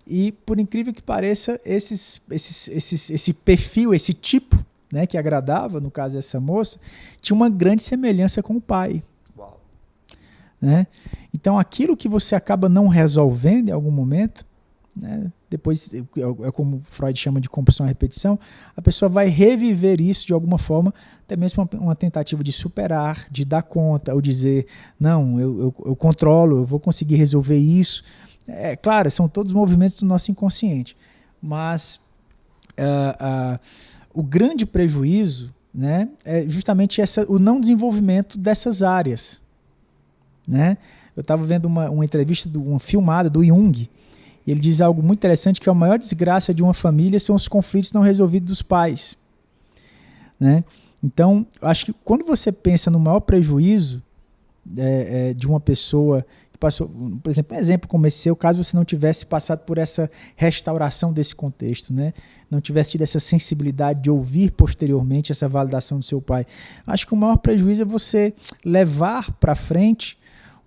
E, por incrível que pareça, esse perfil, esse tipo, né, que agradava, no caso dessa moça, tinha uma grande semelhança com o pai. Uau. Né? Então, aquilo que você acaba não resolvendo em algum momento, né, depois, é como Freud chama de compulsão à repetição, a pessoa vai reviver isso de alguma forma, até mesmo uma tentativa de superar, de dar conta, ou dizer, não, eu controlo, eu vou conseguir resolver isso. Claro, são todos movimentos do nosso inconsciente, mas o grande prejuízo, né, é justamente o não desenvolvimento dessas áreas, né? Eu estava vendo uma entrevista, uma filmada do Jung, e ele diz algo muito interessante, que a maior desgraça de uma família são os conflitos não resolvidos dos pais, né? Então, acho que quando você pensa no maior prejuízo de uma pessoa que passou, por exemplo como esse seu, caso você não tivesse passado por essa restauração desse contexto, né? Não tivesse tido essa sensibilidade de ouvir posteriormente essa validação do seu pai. Acho que o maior prejuízo é você levar para frente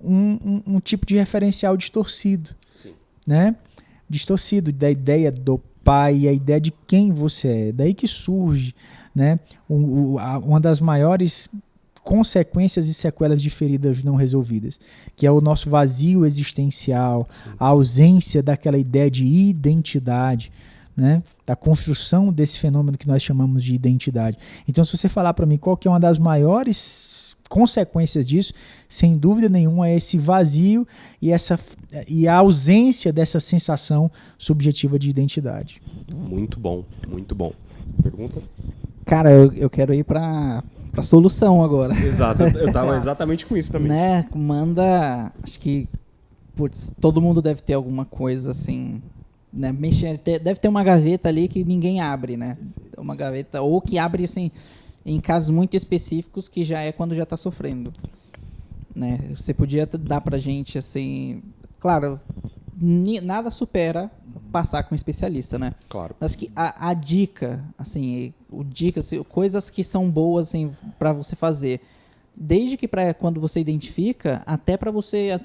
um tipo de referencial distorcido. Sim. Né? Distorcido da ideia do pai, a ideia de quem você é. Daí que surge, né, uma das maiores consequências e sequelas de feridas não resolvidas, que é o nosso vazio existencial, sim, a ausência daquela ideia de identidade, né, da construção desse fenômeno que nós chamamos de identidade. Então, se você falar para mim qual que é uma das maiores consequências disso, sem dúvida nenhuma, é esse vazio e a ausência dessa sensação subjetiva de identidade. Muito bom, muito bom. Pergunta? Cara, eu quero ir pra solução agora. Exato, eu tava exatamente com isso também. Né? Manda, acho que todo mundo deve ter alguma coisa assim, né? Deve ter uma gaveta ali que ninguém abre, né? Uma gaveta, ou que abre assim, em casos muito específicos, que já é quando já está sofrendo, né? Você podia dar pra gente assim, claro, nada supera passar com um especialista, né? Claro. Mas que a dica, assim, coisas que são boas assim para você fazer, desde que para quando você identifica, até para você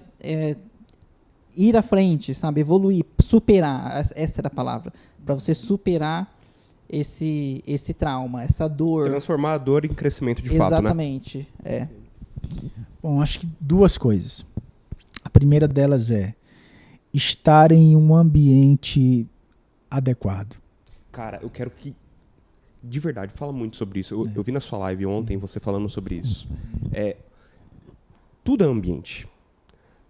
ir à frente, sabe, evoluir, superar, essa era a palavra, para você superar esse trauma, essa dor. Transformar a dor em crescimento de fato, né? Exatamente, Bom, acho que duas coisas. A primeira delas é estar em um ambiente adequado. Cara, eu quero que, de verdade, fala muito sobre isso. Eu vi na sua live ontem você falando sobre isso. Tudo é ambiente.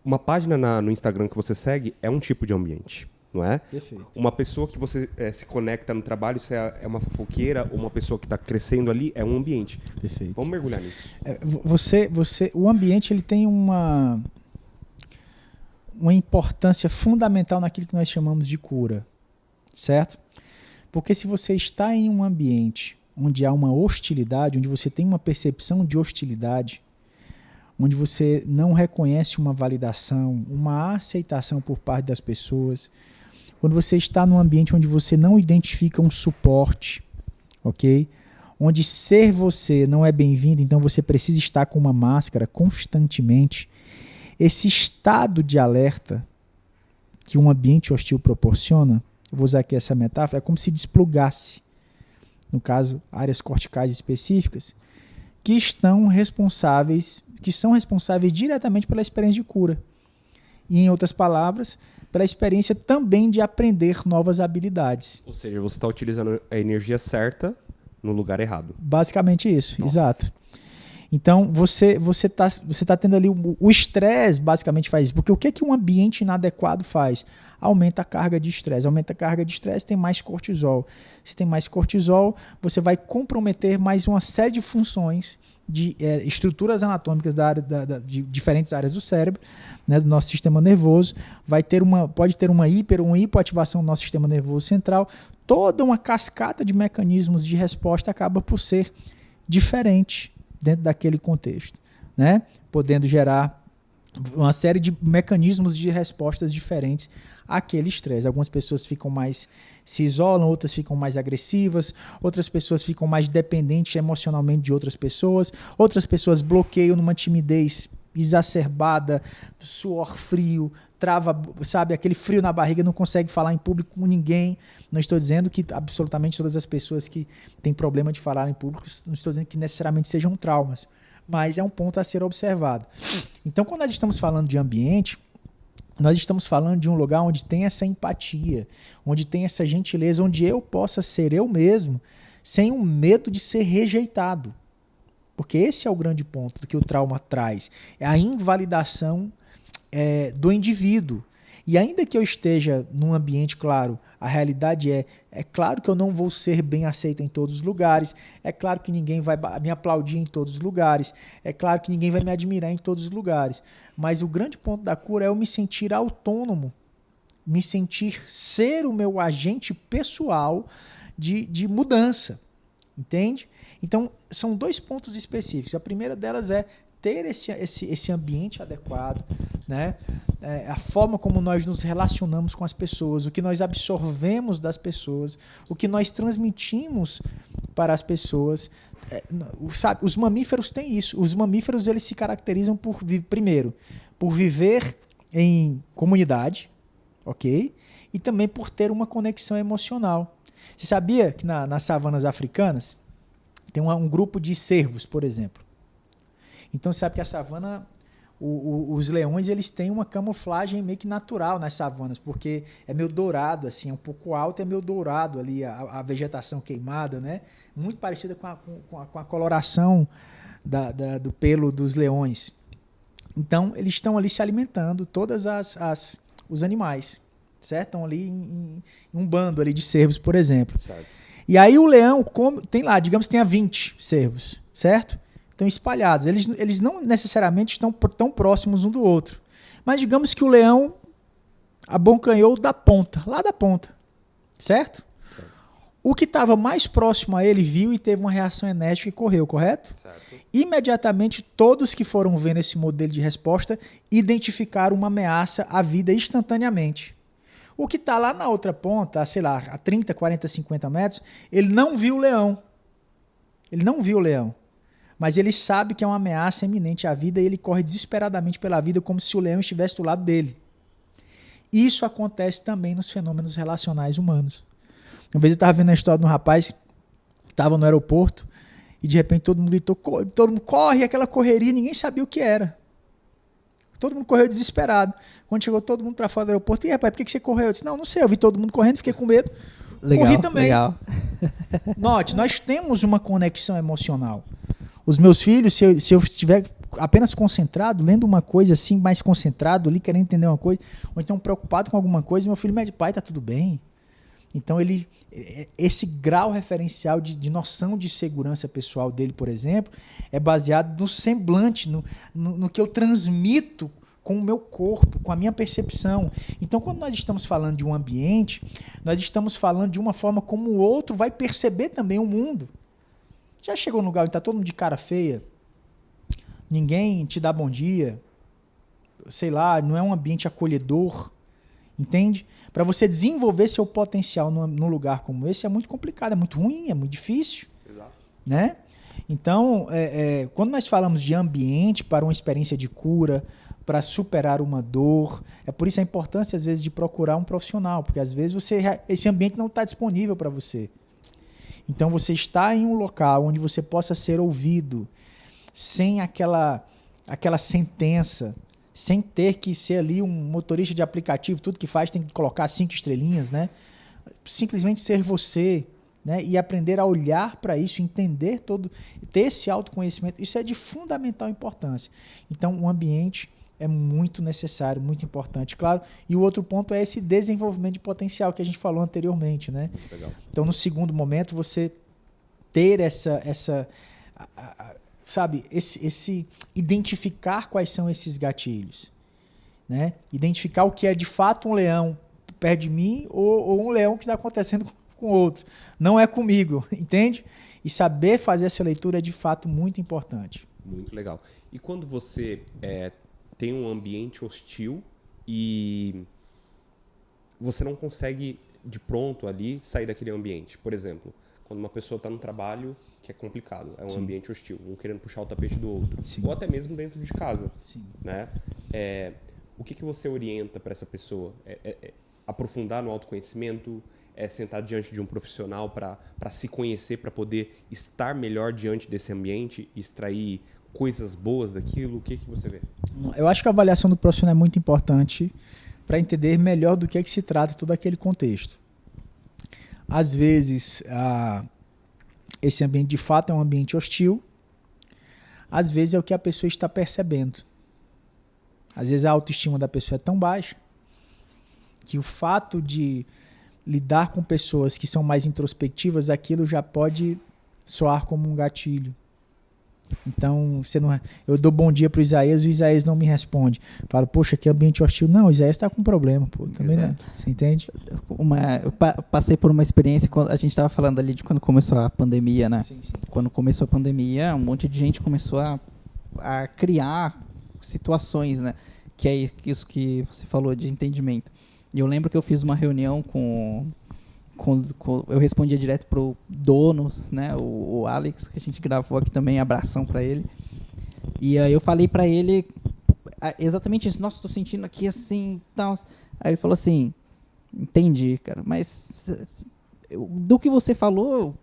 Uma página no Instagram que você segue é um tipo de ambiente. Não é? Perfeito. Uma pessoa que você se conecta no trabalho, se é uma fofoqueira, ou uma pessoa que está crescendo ali, é um ambiente. Perfeito. Vamos mergulhar nisso. O ambiente ele tem uma importância fundamental naquilo que nós chamamos de cura, certo? Porque se você está em um ambiente onde há uma hostilidade, onde você tem uma percepção de hostilidade, onde você não reconhece uma validação, uma aceitação por parte das pessoas, quando você está num ambiente onde você não identifica um suporte, ok? Onde ser você não é bem-vindo, então você precisa estar com uma máscara constantemente. Esse estado de alerta que um ambiente hostil proporciona, eu vou usar aqui essa metáfora, é como se desplugasse, no caso, áreas corticais específicas, que são responsáveis diretamente pela experiência de cura. E, em outras palavras, pela experiência também de aprender novas habilidades. Ou seja, você está utilizando a energia certa no lugar errado. Basicamente isso, Nossa. Exato. Então, você tá tendo ali o estresse, basicamente faz isso. Porque o que um ambiente inadequado faz? Aumenta a carga de estresse. Aumenta a carga de estresse, tem mais cortisol. Se tem mais cortisol, você vai comprometer mais uma série de funções de estruturas anatômicas de diferentes áreas do cérebro, né, do nosso sistema nervoso. Pode ter uma hiper ou uma hipoativação do nosso sistema nervoso central. Toda uma cascata de mecanismos de resposta acaba por ser diferente dentro daquele contexto, né? Podendo gerar uma série de mecanismos de respostas diferentes àquele estresse. Algumas pessoas se isolam, outras ficam mais agressivas, outras pessoas ficam mais dependentes emocionalmente de outras pessoas bloqueiam numa timidez exacerbada, suor frio, trava, sabe, aquele frio na barriga, não consegue falar em público com ninguém. Não estou dizendo que absolutamente todas as pessoas que têm problema de falar em público, não estou dizendo que necessariamente sejam traumas, mas é um ponto a ser observado. Então, quando nós estamos falando de ambiente, nós estamos falando de um lugar onde tem essa empatia, onde tem essa gentileza, onde eu possa ser eu mesmo, sem o medo de ser rejeitado. Porque esse é o grande ponto do que o trauma traz. É a invalidação do indivíduo. E ainda que eu esteja num ambiente, claro, a realidade é claro que eu não vou ser bem aceito em todos os lugares, é claro que ninguém vai me aplaudir em todos os lugares, é claro que ninguém vai me admirar em todos os lugares. Mas o grande ponto da cura é eu me sentir autônomo, me sentir ser o meu agente pessoal de mudança, entende? Então, são 2 pontos específicos. A primeira delas é ter esse ambiente adequado, né? A forma como nós nos relacionamos com as pessoas, o que nós absorvemos das pessoas, o que nós transmitimos para as pessoas. Sabe, os mamíferos têm isso. Os mamíferos, eles se caracterizam primeiro, por viver em comunidade, ok? E também por ter uma conexão emocional. Você sabia que nas savanas africanas tem um grupo de cervos, por exemplo? Então, você sabe que a savana, os leões, eles têm uma camuflagem meio que natural nas savanas, porque é meio dourado, assim, é um pouco alto, é meio dourado ali, a vegetação queimada, né? Muito parecida com a coloração do pelo dos leões. Então, eles estão ali se alimentando, todos os animais, certo? Estão ali em um bando ali de cervos, por exemplo. Certo. E aí o leão tem lá, digamos que tenha 20 cervos, certo? Estão espalhados. Eles não necessariamente estão tão próximos um do outro. Mas digamos que o leão abocanhou da ponta, lá da ponta. Certo? Certo. O que estava mais próximo a ele viu e teve uma reação enérgica e correu, correto? Certo. Imediatamente, todos que foram vendo esse modelo de resposta identificaram uma ameaça à vida instantaneamente. O que está lá na outra ponta, sei lá, a 30, 40, 50 metros, ele não viu o leão. Ele não viu o leão. Mas ele sabe que é uma ameaça iminente à vida e ele corre desesperadamente pela vida como se o leão estivesse do lado dele. Isso acontece também nos fenômenos relacionais humanos. Uma vez eu estava vendo a história de um rapaz que estava no aeroporto e de repente todo mundo gritou, todo mundo corre, aquela correria, ninguém sabia o que era. Todo mundo correu desesperado. Quando chegou todo mundo para fora do aeroporto, e rapaz, por que você correu? Eu disse, não sei, eu vi todo mundo correndo, fiquei com medo. Legal, corri também. Legal. Note, nós temos uma conexão emocional. Os meus filhos, se eu estiver apenas concentrado, lendo uma coisa assim, mais concentrado ali, querendo entender uma coisa, ou então preocupado com alguma coisa, meu filho me diz, pai, tá tudo bem? Então, esse grau referencial de noção de segurança pessoal dele, por exemplo, é baseado no semblante, no que eu transmito com o meu corpo, com a minha percepção. Então, quando nós estamos falando de um ambiente, nós estamos falando de uma forma como o outro vai perceber também o mundo. Já chegou num lugar onde está todo mundo de cara feia, ninguém te dá bom dia, sei lá, não é um ambiente acolhedor, entende? Para você desenvolver seu potencial num lugar como esse é muito complicado, é muito ruim, é muito difícil. Exato. Né? Então, quando nós falamos de ambiente para uma experiência de cura, para superar uma dor, é por isso a importância, às vezes, de procurar um profissional, porque às vezes esse ambiente não está disponível para você. Então, você está em um local onde você possa ser ouvido, sem aquela sentença, sem ter que ser ali um motorista de aplicativo, tudo que faz tem que colocar 5 estrelinhas, né? Simplesmente ser você, né? E aprender a olhar para isso, entender ter esse autoconhecimento, isso é de fundamental importância. Então, o ambiente é muito necessário, muito importante, claro. E o outro ponto é esse desenvolvimento de potencial que a gente falou anteriormente, né? Legal. Então, no segundo momento, você ter sabe, esse identificar quais são esses gatilhos, né? Identificar o que é de fato um leão perto de mim ou um leão que está acontecendo com outro. Não é comigo, entende? E saber fazer essa leitura é de fato muito importante. Muito legal. E quando você tem um ambiente hostil e você não consegue de pronto ali sair daquele ambiente, por exemplo, quando uma pessoa está no trabalho que é complicado, é um Sim. ambiente hostil, um querendo puxar o tapete do outro, Sim. ou até mesmo dentro de casa, Sim. né? O que você orienta para essa pessoa? Aprofundar no autoconhecimento, sentar diante de um profissional para se conhecer, para poder estar melhor diante desse ambiente, extrair coisas boas daquilo? O que você vê? Eu acho que a avaliação do profissional é muito importante para entender melhor do que se trata todo aquele contexto. Às vezes, esse ambiente de fato é um ambiente hostil, às vezes é o que a pessoa está percebendo. Às vezes a autoestima da pessoa é tão baixa que o fato de lidar com pessoas que são mais introspectivas, aquilo já pode soar como um gatilho. Então, eu dou bom dia pro Isaías, o Isaías não me responde. Falo, poxa, que ambiente hostil. Não, o Isaías tá com problema, pô. Também não. Você entende? Eu passei por uma experiência, quando a gente estava falando ali de quando começou a pandemia, né? Sim. Quando começou a pandemia, um monte de gente começou a criar situações, né? Que é isso que você falou de entendimento. E eu lembro que eu fiz uma reunião eu respondia direto pro dono, né, o Alex, que a gente gravou aqui também, abração pra ele. E aí eu falei pra ele exatamente isso. Nossa, tô sentindo aqui assim, tal. Aí ele falou assim, entendi, cara, mas do que você falou,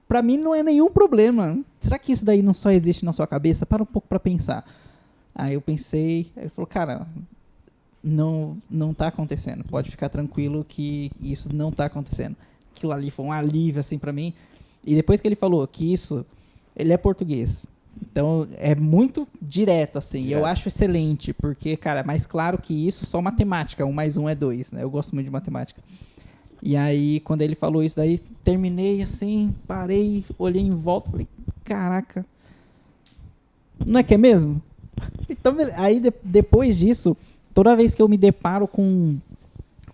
pra mim não é nenhum problema. Será que isso daí não só existe na sua cabeça? Para um pouco pra pensar. Aí eu pensei, aí ele falou, cara, não tá acontecendo. Pode ficar tranquilo que isso não tá acontecendo. Aquilo ali foi um alívio, assim, pra mim. E depois que ele falou que ele é português. Então, é muito direto, assim. Eu acho excelente, porque, cara, mais claro que isso, só matemática. 1 mais 1 é 2, né? Eu gosto muito de matemática. E aí, quando ele falou isso daí, terminei, assim, parei, olhei em volta, falei, caraca, não é que é mesmo? Então, aí, depois disso, toda vez que eu me deparo com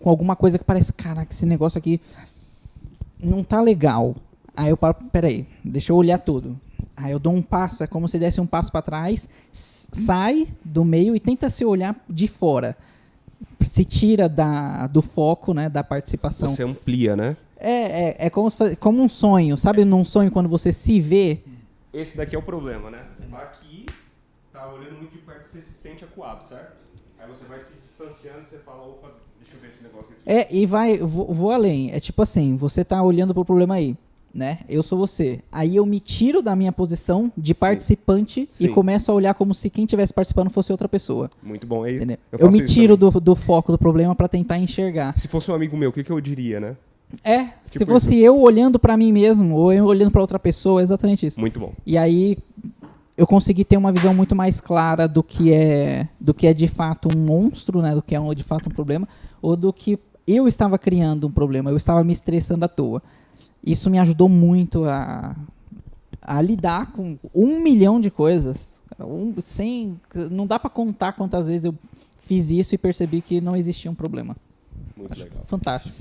alguma coisa que parece, caraca, esse negócio aqui não tá legal. Aí eu paro, peraí, deixa eu olhar tudo. Aí eu dou um passo, é como se desse um passo para trás, sai do meio e tenta se olhar de fora. Se tira do foco, né, da participação. Você amplia, né? É como um sonho. Sabe num sonho quando você se vê? Esse daqui é o problema, né? Você tá aqui, tá olhando muito de perto, você se sente acuado, certo? Aí você vai se distanciando e você fala, opa, deixa eu ver esse negócio aqui. E vou além. É tipo assim, você tá olhando pro problema aí, né? Eu sou você. Aí eu me tiro da minha posição de participante e começo a olhar como se quem estivesse participando fosse outra pessoa. Muito bom. Aí, eu me tiro do foco do problema pra tentar enxergar. Se fosse um amigo meu, o que eu diria, né? Tipo se fosse isso. Eu olhando pra mim mesmo, ou eu olhando pra outra pessoa, é exatamente isso. Muito bom. E aí eu consegui ter uma visão muito mais clara do que é de fato um monstro, né? Do que é de fato um problema, ou do que eu estava criando um problema, eu estava me estressando à toa. Isso me ajudou muito a lidar com 1 milhão de coisas. Não dá para contar quantas vezes eu fiz isso e percebi que não existia um problema. Muito legal. Fantástico.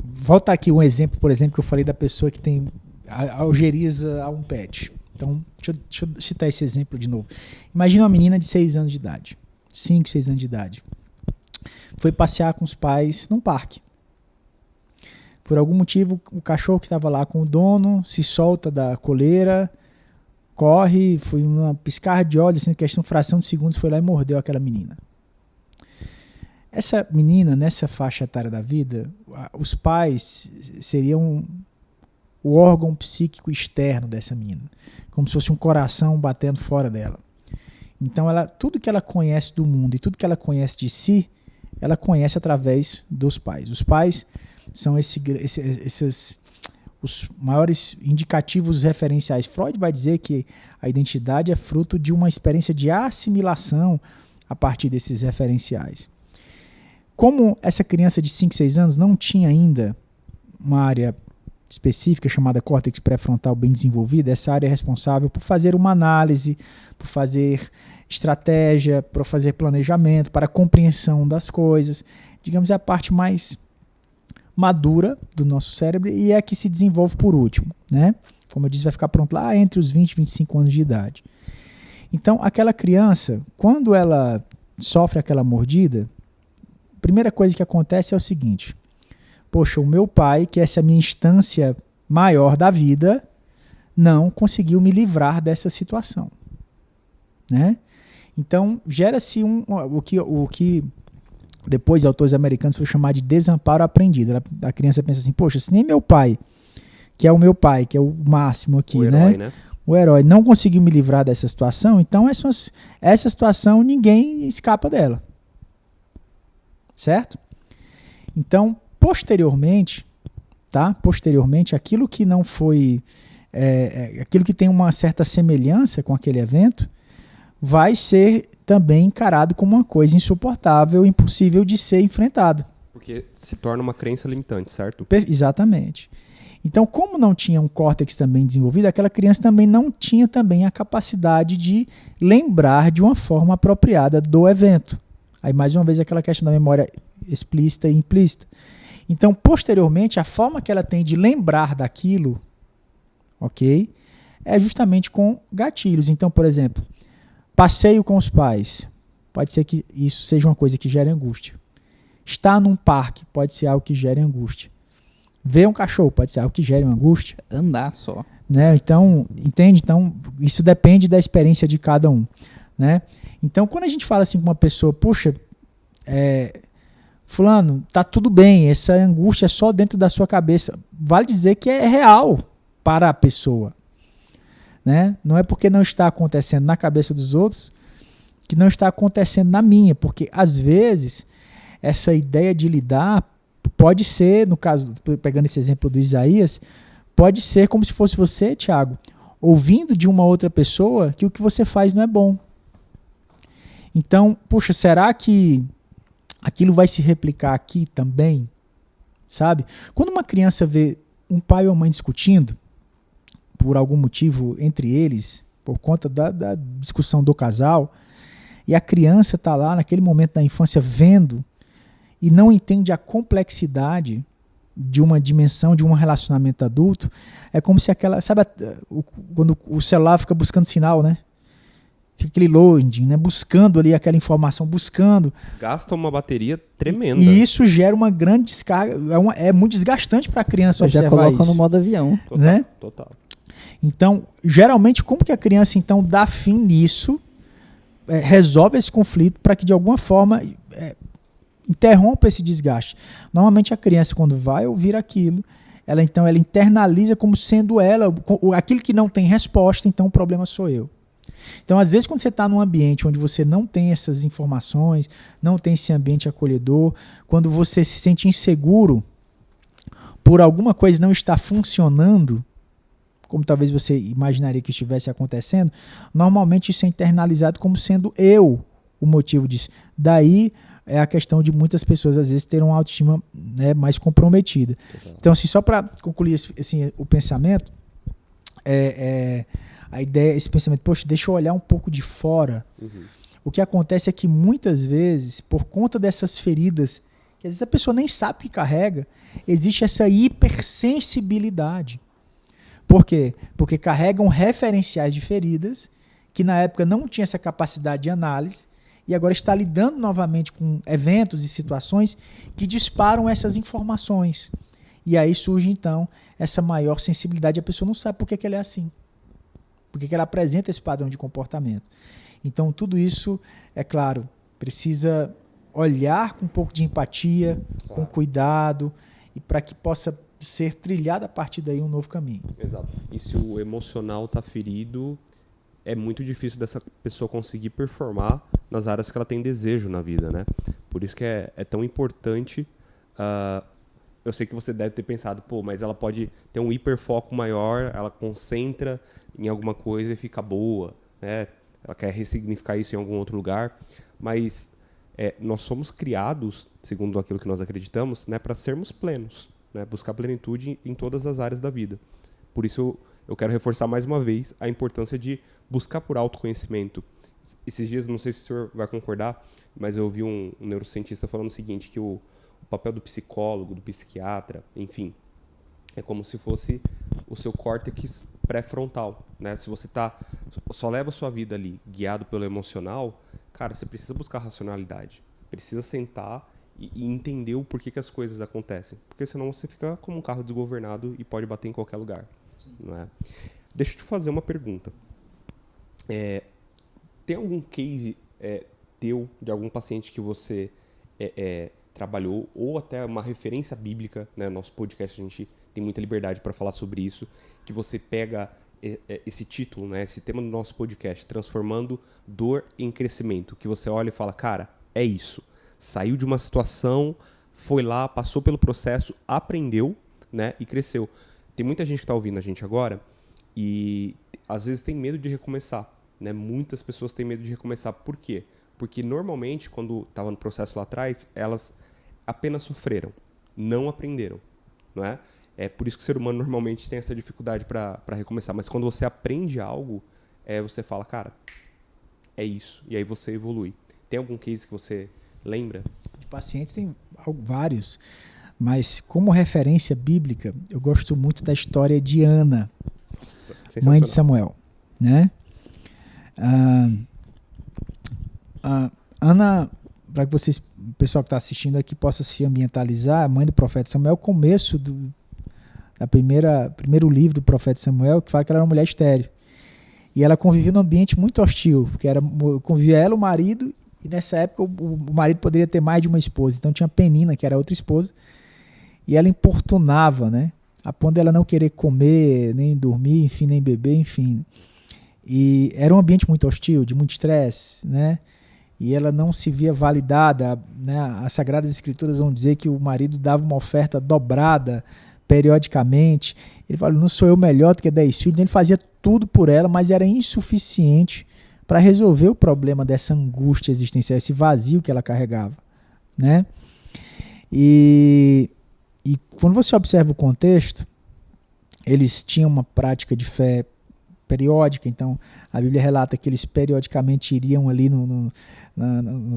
Volta aqui um exemplo, por exemplo, que eu falei da pessoa que tem algeriza a um pet. Então, deixa eu citar esse exemplo de novo. Imagina uma menina de 6 anos de idade. 5, 6 anos de idade. Foi passear com os pais num parque. Por algum motivo, o cachorro que estava lá com o dono se solta da coleira, corre, foi uma piscar de olhos, em questão de fração de segundos, foi lá e mordeu aquela menina. Essa menina, nessa faixa etária da vida, os pais seriam o órgão psíquico externo dessa menina, como se fosse um coração batendo fora dela. Então, tudo que ela conhece do mundo e tudo que ela conhece de si, ela conhece através dos pais. Os pais são os maiores indicativos referenciais. Freud vai dizer que a identidade é fruto de uma experiência de assimilação a partir desses referenciais. Como essa criança de 5, 6 anos não tinha ainda uma área específica chamada córtex pré-frontal bem desenvolvida, essa área é responsável por fazer uma análise, por fazer estratégia, por fazer planejamento, para a compreensão das coisas. Digamos, é a parte mais madura do nosso cérebro e é a que se desenvolve por último, né? Como eu disse, vai ficar pronto lá entre os 20 e 25 anos de idade. Então, aquela criança, quando ela sofre aquela mordida, a primeira coisa que acontece é o seguinte: poxa, o meu pai, que essa é a minha instância maior da vida, não conseguiu me livrar dessa situação, né? Então, gera-se o que depois autores americanos foram chamar de desamparo aprendido. A criança pensa assim, poxa, se nem meu pai, que é o meu pai, que é o máximo aqui, o herói, né? O herói não conseguiu me livrar dessa situação, então essa situação ninguém escapa dela. Certo? Então, posteriormente, aquilo que não foi aquilo que tem uma certa semelhança com aquele evento, vai ser também encarado como uma coisa insuportável, impossível de ser enfrentada. Porque se torna uma crença limitante, certo? Exatamente. Então, como não tinha um córtex também desenvolvido, aquela criança também não tinha também a capacidade de lembrar de uma forma apropriada do evento. Aí, mais uma vez, aquela questão da memória explícita e implícita. Então, posteriormente, a forma que ela tem de lembrar daquilo, ok, é justamente com gatilhos. Então, por exemplo, passeio com os pais. Pode ser que isso seja uma coisa que gere angústia. Estar num parque pode ser algo que gere angústia. Ver um cachorro pode ser algo que gere uma angústia. Andar só. Né? Então, entende? Então, isso depende da experiência de cada um. Né? Então, quando a gente fala assim com uma pessoa, poxa, fulano, tá tudo bem, essa angústia é só dentro da sua cabeça. Vale dizer que é real para a pessoa. Né? Não é porque não está acontecendo na cabeça dos outros que não está acontecendo na minha, porque às vezes essa ideia de lidar pode ser, no caso, pegando esse exemplo do Isaías, pode ser como se fosse você, Thiago, ouvindo de uma outra pessoa que o que você faz não é bom. Então, puxa, será que aquilo vai se replicar aqui também? Sabe? Quando uma criança vê um pai ou uma mãe discutindo, por algum motivo entre eles, por conta da discussão do casal, e a criança está lá naquele momento da infância vendo e não entende a complexidade de uma dimensão, de um relacionamento adulto, é como se aquela, sabe, quando o celular fica buscando sinal, né? Fica aquele loading, né? Buscando ali aquela informação, buscando. Gasta uma bateria tremenda. E isso gera uma grande descarga, é muito desgastante para a criança observar isso. Já coloca no modo avião. Total, né? Total. Então, geralmente, como que a criança então dá fim nisso, resolve esse conflito para que de alguma forma interrompa esse desgaste? Normalmente a criança, quando vai ouvir aquilo, ela internaliza como sendo ela, aquilo que não tem resposta, então o problema sou eu. Então, às vezes, quando você está num ambiente onde você não tem essas informações, não tem esse ambiente acolhedor, quando você se sente inseguro por alguma coisa não estar funcionando, como talvez você imaginaria que estivesse acontecendo, normalmente isso é internalizado como sendo eu o motivo disso. Daí é a questão de muitas pessoas, às vezes, terem uma autoestima, né, mais comprometida. Então, assim, só para concluir assim, o pensamento, a ideia, esse pensamento, poxa, deixa eu olhar um pouco de fora. Uhum. O que acontece é que muitas vezes, por conta dessas feridas, que às vezes a pessoa nem sabe que carrega, existe essa hipersensibilidade. Por quê? Porque carregam referenciais de feridas que na época não tinha essa capacidade de análise e agora está lidando novamente com eventos e situações que disparam essas informações. E aí surge então essa maior sensibilidade. A pessoa não sabe por que ela é assim. Por que ela apresenta esse padrão de comportamento. Então tudo isso, é claro, precisa olhar com um pouco de empatia, com cuidado, e para que possa ser trilhado a partir daí um novo caminho. Exato. E se o emocional está ferido, é muito difícil dessa pessoa conseguir performar nas áreas que ela tem desejo na vida, né? Por isso que é tão importante. Eu sei que você deve ter pensado, pô, mas ela pode ter um hiperfoco maior, ela concentra em alguma coisa e fica boa, né? Ela quer ressignificar isso em algum outro lugar, mas nós somos criados, segundo aquilo que nós acreditamos, né, para sermos plenos, né, buscar plenitude em todas as áreas da vida. Por isso eu quero reforçar mais uma vez a importância de buscar por autoconhecimento. Esses dias, não sei se o senhor vai concordar, mas eu ouvi um neurocientista falando o seguinte, que o papel do psicólogo, do psiquiatra, enfim, é como se fosse o seu córtex pré-frontal, né? Se você só leva a sua vida ali guiado pelo emocional, cara, você precisa buscar racionalidade, precisa sentar e entender o porquê que as coisas acontecem, porque senão você fica como um carro desgovernado e pode bater em qualquer lugar. Não é? Deixa eu te fazer uma pergunta. Tem algum case teu de algum paciente que você trabalhou, ou até uma referência bíblica, né? Nosso podcast, a gente tem muita liberdade para falar sobre isso, que você pega esse título, né? Esse tema do nosso podcast, transformando dor em crescimento, que você olha e fala, cara, é isso. Saiu de uma situação, foi lá, passou pelo processo, aprendeu, né? E cresceu. Tem muita gente que está ouvindo a gente agora E às vezes tem medo de recomeçar, né? Muitas pessoas têm medo de recomeçar. Por quê? Porque normalmente, quando estava no processo lá atrás, elas apenas sofreram, não aprenderam, não é? É por isso que o ser humano normalmente tem essa dificuldade para recomeçar. Mas quando você aprende algo, você fala, cara, é isso. E aí você evolui. Tem algum case que você lembra? De pacientes tem vários. Mas como referência bíblica, eu gosto muito da história de Ana, Nossa, mãe de Samuel, né? Ana, para que vocês, o pessoal que está assistindo aqui possa se ambientalizar, a mãe do profeta Samuel, começo da primeiro livro do profeta Samuel, que fala que ela era uma mulher estéril. E ela convivia num ambiente muito hostil, porque convivia ela, o marido, e nessa época o marido poderia ter mais de uma esposa. Então tinha Penina, que era outra esposa, e ela importunava, né? A ponto dela não querer comer, nem dormir, enfim, nem beber, enfim. E era um ambiente muito hostil, de muito estresse, né? E ela não se via validada, né? As Sagradas Escrituras vão dizer que o marido dava uma oferta dobrada periodicamente. Ele falou, não sou eu melhor do que 10 filhos. Ele fazia tudo por ela, mas era insuficiente para resolver o problema dessa angústia existencial, esse vazio que ela carregava, né? E quando você observa o contexto, eles tinham uma prática de fé periódica, então a Bíblia relata que eles periodicamente iriam ali no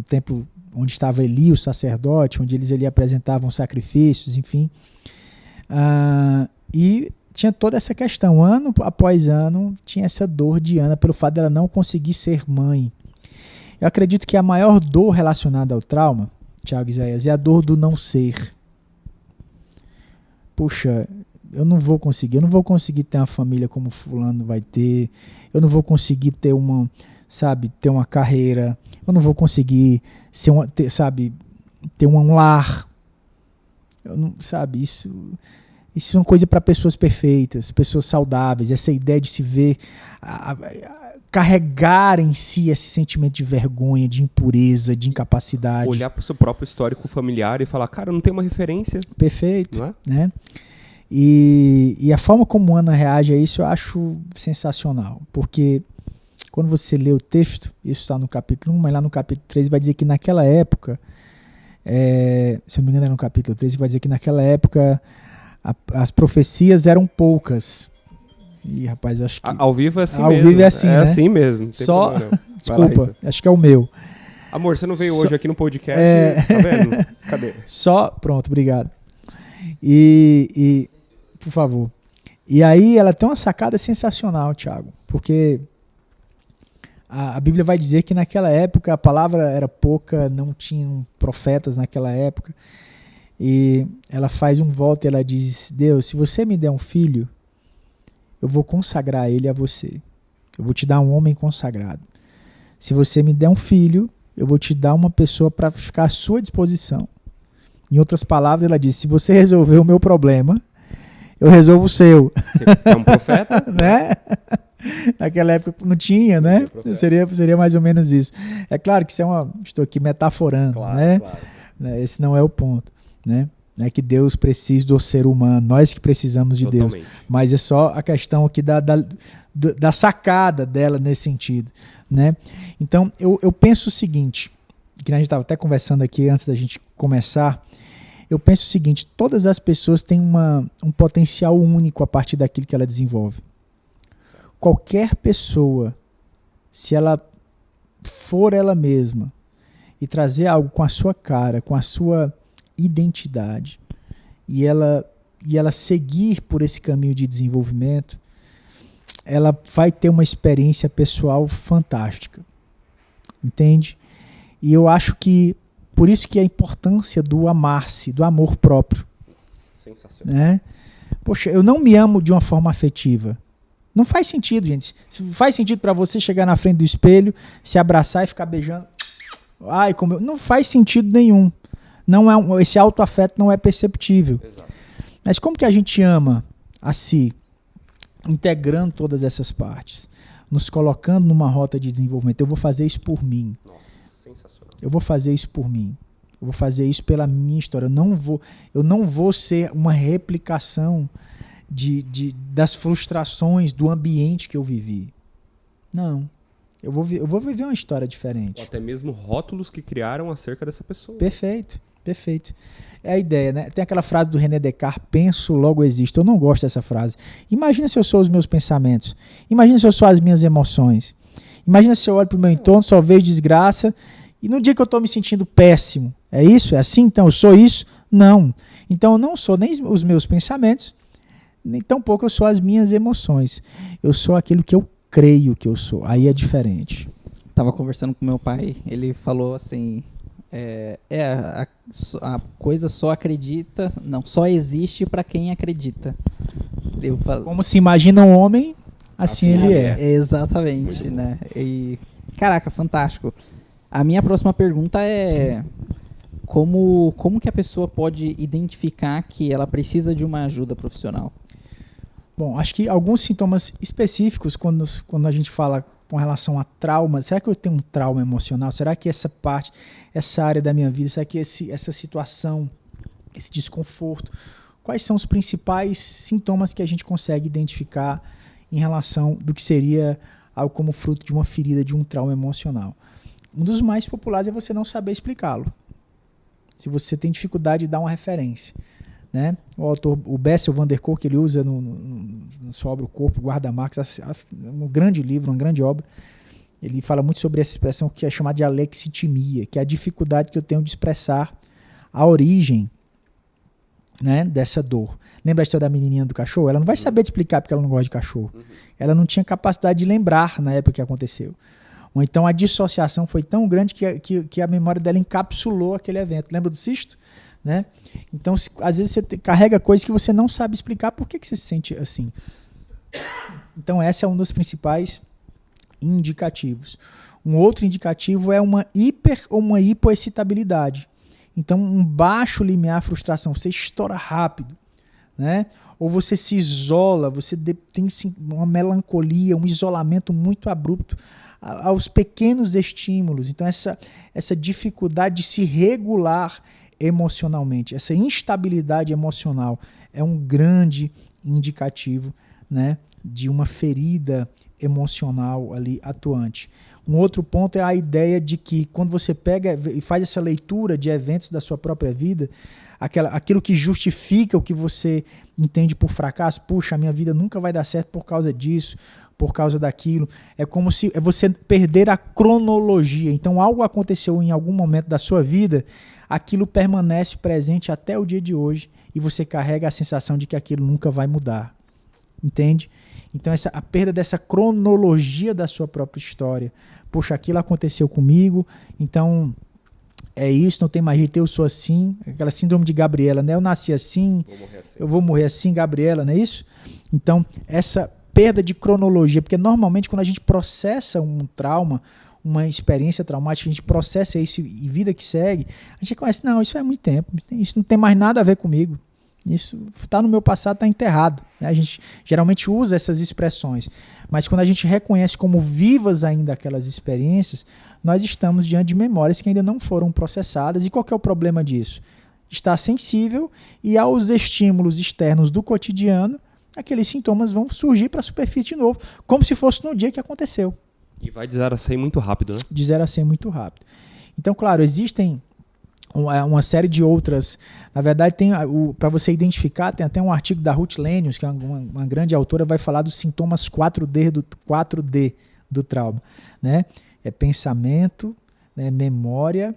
templo onde estava Eli, o sacerdote, onde eles ali apresentavam sacrifícios, enfim. E tinha toda essa questão, ano após ano, tinha essa dor de Ana pelo fato dela não conseguir ser mãe. Eu acredito que a maior dor relacionada ao trauma, Tiago Isaías, é a dor do não ser. Puxa, eu não vou conseguir ter uma família como fulano vai ter, eu não vou conseguir ter uma carreira, eu não vou conseguir ter um lar, isso é uma coisa para pessoas perfeitas, pessoas saudáveis, essa ideia de se ver, carregar em si esse sentimento de vergonha, de impureza, de incapacidade. Olhar para o seu próprio histórico familiar e falar, cara, eu não tenho uma referência. Perfeito, não é? Né? E a forma como Ana reage a isso eu acho sensacional, porque quando você lê o texto, isso está no capítulo 1, mas lá no capítulo 3 vai dizer que naquela época, se eu não me engano é no capítulo 3, vai dizer que naquela época as profecias eram poucas. E rapaz, eu acho que... Ao vivo é assim ao mesmo. Vivo é assim, né? Assim mesmo. Só... Desculpa, acho que é o meu. Amor, você não veio hoje aqui no podcast, tá vendo? Cadê? Pronto, obrigado. E por favor. E aí ela tem uma sacada sensacional, Thiago, porque a Bíblia vai dizer que naquela época a palavra era pouca, não tinham profetas naquela época, e ela faz um voto e ela diz, Deus, se você me der um filho, eu vou consagrar ele a você, eu vou te dar um homem consagrado. Se você me der um filho, eu vou te dar uma pessoa para ficar à sua disposição. Em outras palavras, ela diz, se você resolver o meu problema, eu resolvo o seu. Você é um profeta? Né? Naquela época não tinha, né? Seria mais ou menos isso. É claro que estou aqui metaforando, claro, né? Claro. Esse não é o ponto, né? Não é que Deus precisa do ser humano, nós que precisamos de Totalmente. Deus. Mas é só a questão aqui da sacada dela nesse sentido, né? Então, eu penso o seguinte, que a gente estava até conversando aqui antes da gente começar, eu penso o seguinte, todas as pessoas têm um potencial único a partir daquilo que ela desenvolve. Qualquer pessoa, se ela for ela mesma e trazer algo com a sua cara, com a sua identidade, e ela seguir por esse caminho de desenvolvimento, ela vai ter uma experiência pessoal fantástica. Entende? E eu acho que por isso que a importância do amar-se, do amor próprio. Sensacional. Né? Poxa, eu não me amo de uma forma afetiva. Não faz sentido, gente. Faz sentido para você chegar na frente do espelho, se abraçar e ficar beijando. Ai, como eu... Não faz sentido nenhum. Não esse autoafeto não é perceptível. Exato. Mas como que a gente ama a si? Integrando todas essas partes. Nos colocando numa rota de desenvolvimento. Eu vou fazer isso por mim. Nossa, sensacional. Eu vou fazer isso por mim. Eu vou fazer isso pela minha história. Eu não vou ser uma replicação das frustrações do ambiente que eu vivi. Não. Eu vou viver uma história diferente. Ou até mesmo rótulos que criaram acerca dessa pessoa. Perfeito, perfeito. É a ideia, né? Tem aquela frase do René Descartes, penso, logo existo. Eu não gosto dessa frase. Imagina se eu sou os meus pensamentos. Imagina se eu sou as minhas emoções. Imagina se eu olho para o meu entorno, só vejo desgraça, e no dia que eu estou me sentindo péssimo, é isso? É assim? Então eu sou isso? Não. Então eu não sou nem os meus pensamentos, nem tampouco eu sou as minhas emoções. Eu sou aquilo que eu creio que eu sou. Aí é diferente. Tava conversando com meu pai, ele falou assim, a coisa só acredita, não, só existe para quem acredita. Eu falo, Como se imagina um homem, assim ele é. exatamente, né? E, caraca, fantástico. A minha próxima pergunta é como que a pessoa pode identificar que ela precisa de uma ajuda profissional? Bom, acho que alguns sintomas específicos, quando a gente fala com relação a trauma, será que eu tenho um trauma emocional? Será que essa área da minha vida, será que essa situação, esse desconforto, quais são os principais sintomas que a gente consegue identificar em relação do que seria algo como fruto de uma ferida, de um trauma emocional? Um dos mais populares é você não saber explicá-lo. Se você tem dificuldade de dar uma referência. Né? O autor, o Bessel van der Kolk, ele usa na sua obra O Corpo Guarda Marcas, um grande livro, uma grande obra. Ele fala muito sobre essa expressão que é chamada de alexitimia, que é a dificuldade que eu tenho de expressar a origem, né, dessa dor. Lembra a história da menininha do cachorro? Ela não vai saber te explicar porque ela não gosta de cachorro. Ela não tinha capacidade de lembrar na época que aconteceu. Ou então a dissociação foi tão grande que a memória dela encapsulou aquele evento. Lembra do cisto? Né? Então, às vezes você carrega coisas que você não sabe explicar por que você se sente assim. Então, esse é um dos principais indicativos. Um outro indicativo é uma hiper ou uma hipoexcitabilidade. Então, um baixo limiar frustração, você estoura rápido, né? Ou você se isola, você tem uma melancolia, um isolamento muito abrupto aos pequenos estímulos. Então, essa dificuldade de se regular emocionalmente, essa instabilidade emocional é um grande indicativo, né, de uma ferida emocional ali atuante. Um outro ponto é a ideia de que quando você pega e faz essa leitura de eventos da sua própria vida, aquilo que justifica o que você entende por fracasso, puxa, a minha vida nunca vai dar certo por causa disso, por causa daquilo, é como se você perder a cronologia. Então algo aconteceu em algum momento da sua vida, aquilo permanece presente até o dia de hoje e você carrega a sensação de que aquilo nunca vai mudar. Entende? Então a perda dessa cronologia da sua própria história. Poxa, aquilo aconteceu comigo, então é isso, não tem mais jeito, eu sou assim. Aquela síndrome de Gabriela, né? Eu nasci assim, eu vou morrer assim, Gabriela, não é isso? Então, essa perda de cronologia, porque normalmente quando a gente processa um trauma, uma experiência traumática, a gente processa isso e vida que segue, a gente conhece, não, isso faz muito tempo, isso não tem mais nada a ver comigo, isso está no meu passado, está enterrado, né? A gente geralmente usa essas expressões, mas quando a gente reconhece como vivas ainda aquelas experiências, nós estamos diante de memórias que ainda não foram processadas. E qual que é o problema disso? Está sensível e aos estímulos externos do cotidiano, aqueles sintomas vão surgir para a superfície de novo, como se fosse no dia que aconteceu. E vai de 0 a 100 muito rápido, né? De 0 a 100 muito rápido. Então, claro, existem uma série de outras. Na verdade, para você identificar, tem até um artigo da Ruth Lenius, que é uma grande autora, vai falar dos sintomas 4D do trauma. Né? É pensamento, né, memória,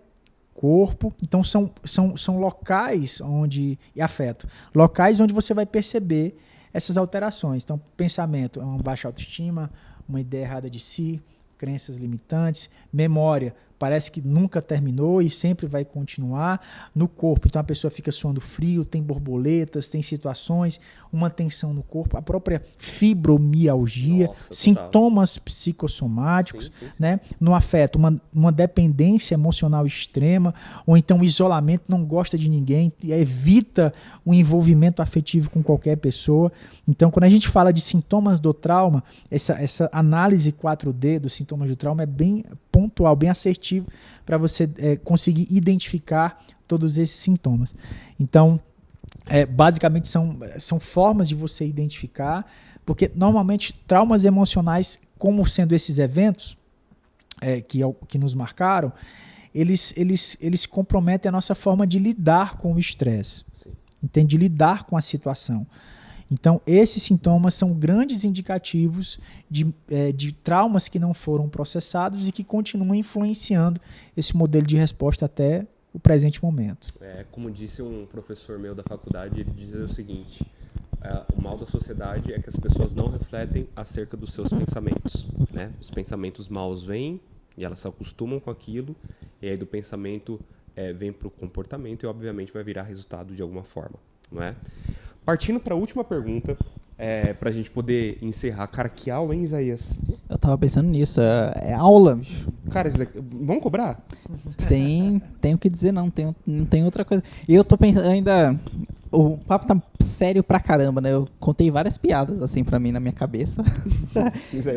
corpo. Então, são locais onde... E afeto. Locais onde você vai perceber essas alterações. Então, pensamento é uma baixa autoestima, uma ideia errada de si, crenças limitantes, memória, parece que nunca terminou e sempre vai continuar. No corpo, então a pessoa fica suando frio, tem borboletas, tem situações, uma tensão no corpo, a própria fibromialgia, sintomas psicossomáticos, sim. Né? No afeto, uma dependência emocional extrema, ou então isolamento, não gosta de ninguém, evita o envolvimento afetivo com qualquer pessoa. Então, quando a gente fala de sintomas do trauma, essa análise 4D dos sintomas do trauma é bem pontual, bem assertivo, para você conseguir identificar todos esses sintomas. Então, Basicamente são formas de você identificar, porque normalmente traumas emocionais, como sendo esses eventos que nos marcaram, eles comprometem a nossa forma de lidar com o estresse, entende? De lidar com a situação. Então, esses sintomas são grandes indicativos de traumas que não foram processados e que continuam influenciando esse modelo de resposta até o presente momento. Como disse um professor meu da faculdade, ele dizia o seguinte: o mal da sociedade é que as pessoas não refletem acerca dos seus pensamentos, né? Os pensamentos maus vêm e elas se acostumam com aquilo, e aí do pensamento vem para o comportamento e obviamente vai virar resultado de alguma forma, não é? Partindo para a última pergunta, para a gente poder encerrar. Cara, que aula, hein, Isaías? Eu tava pensando nisso, é aula, bicho. Cara, isso daqui, vamos cobrar? Tem o que dizer, não tem outra coisa. E eu tô pensando ainda, o papo tá sério pra caramba, né? Eu contei várias piadas, assim, pra mim, na minha cabeça.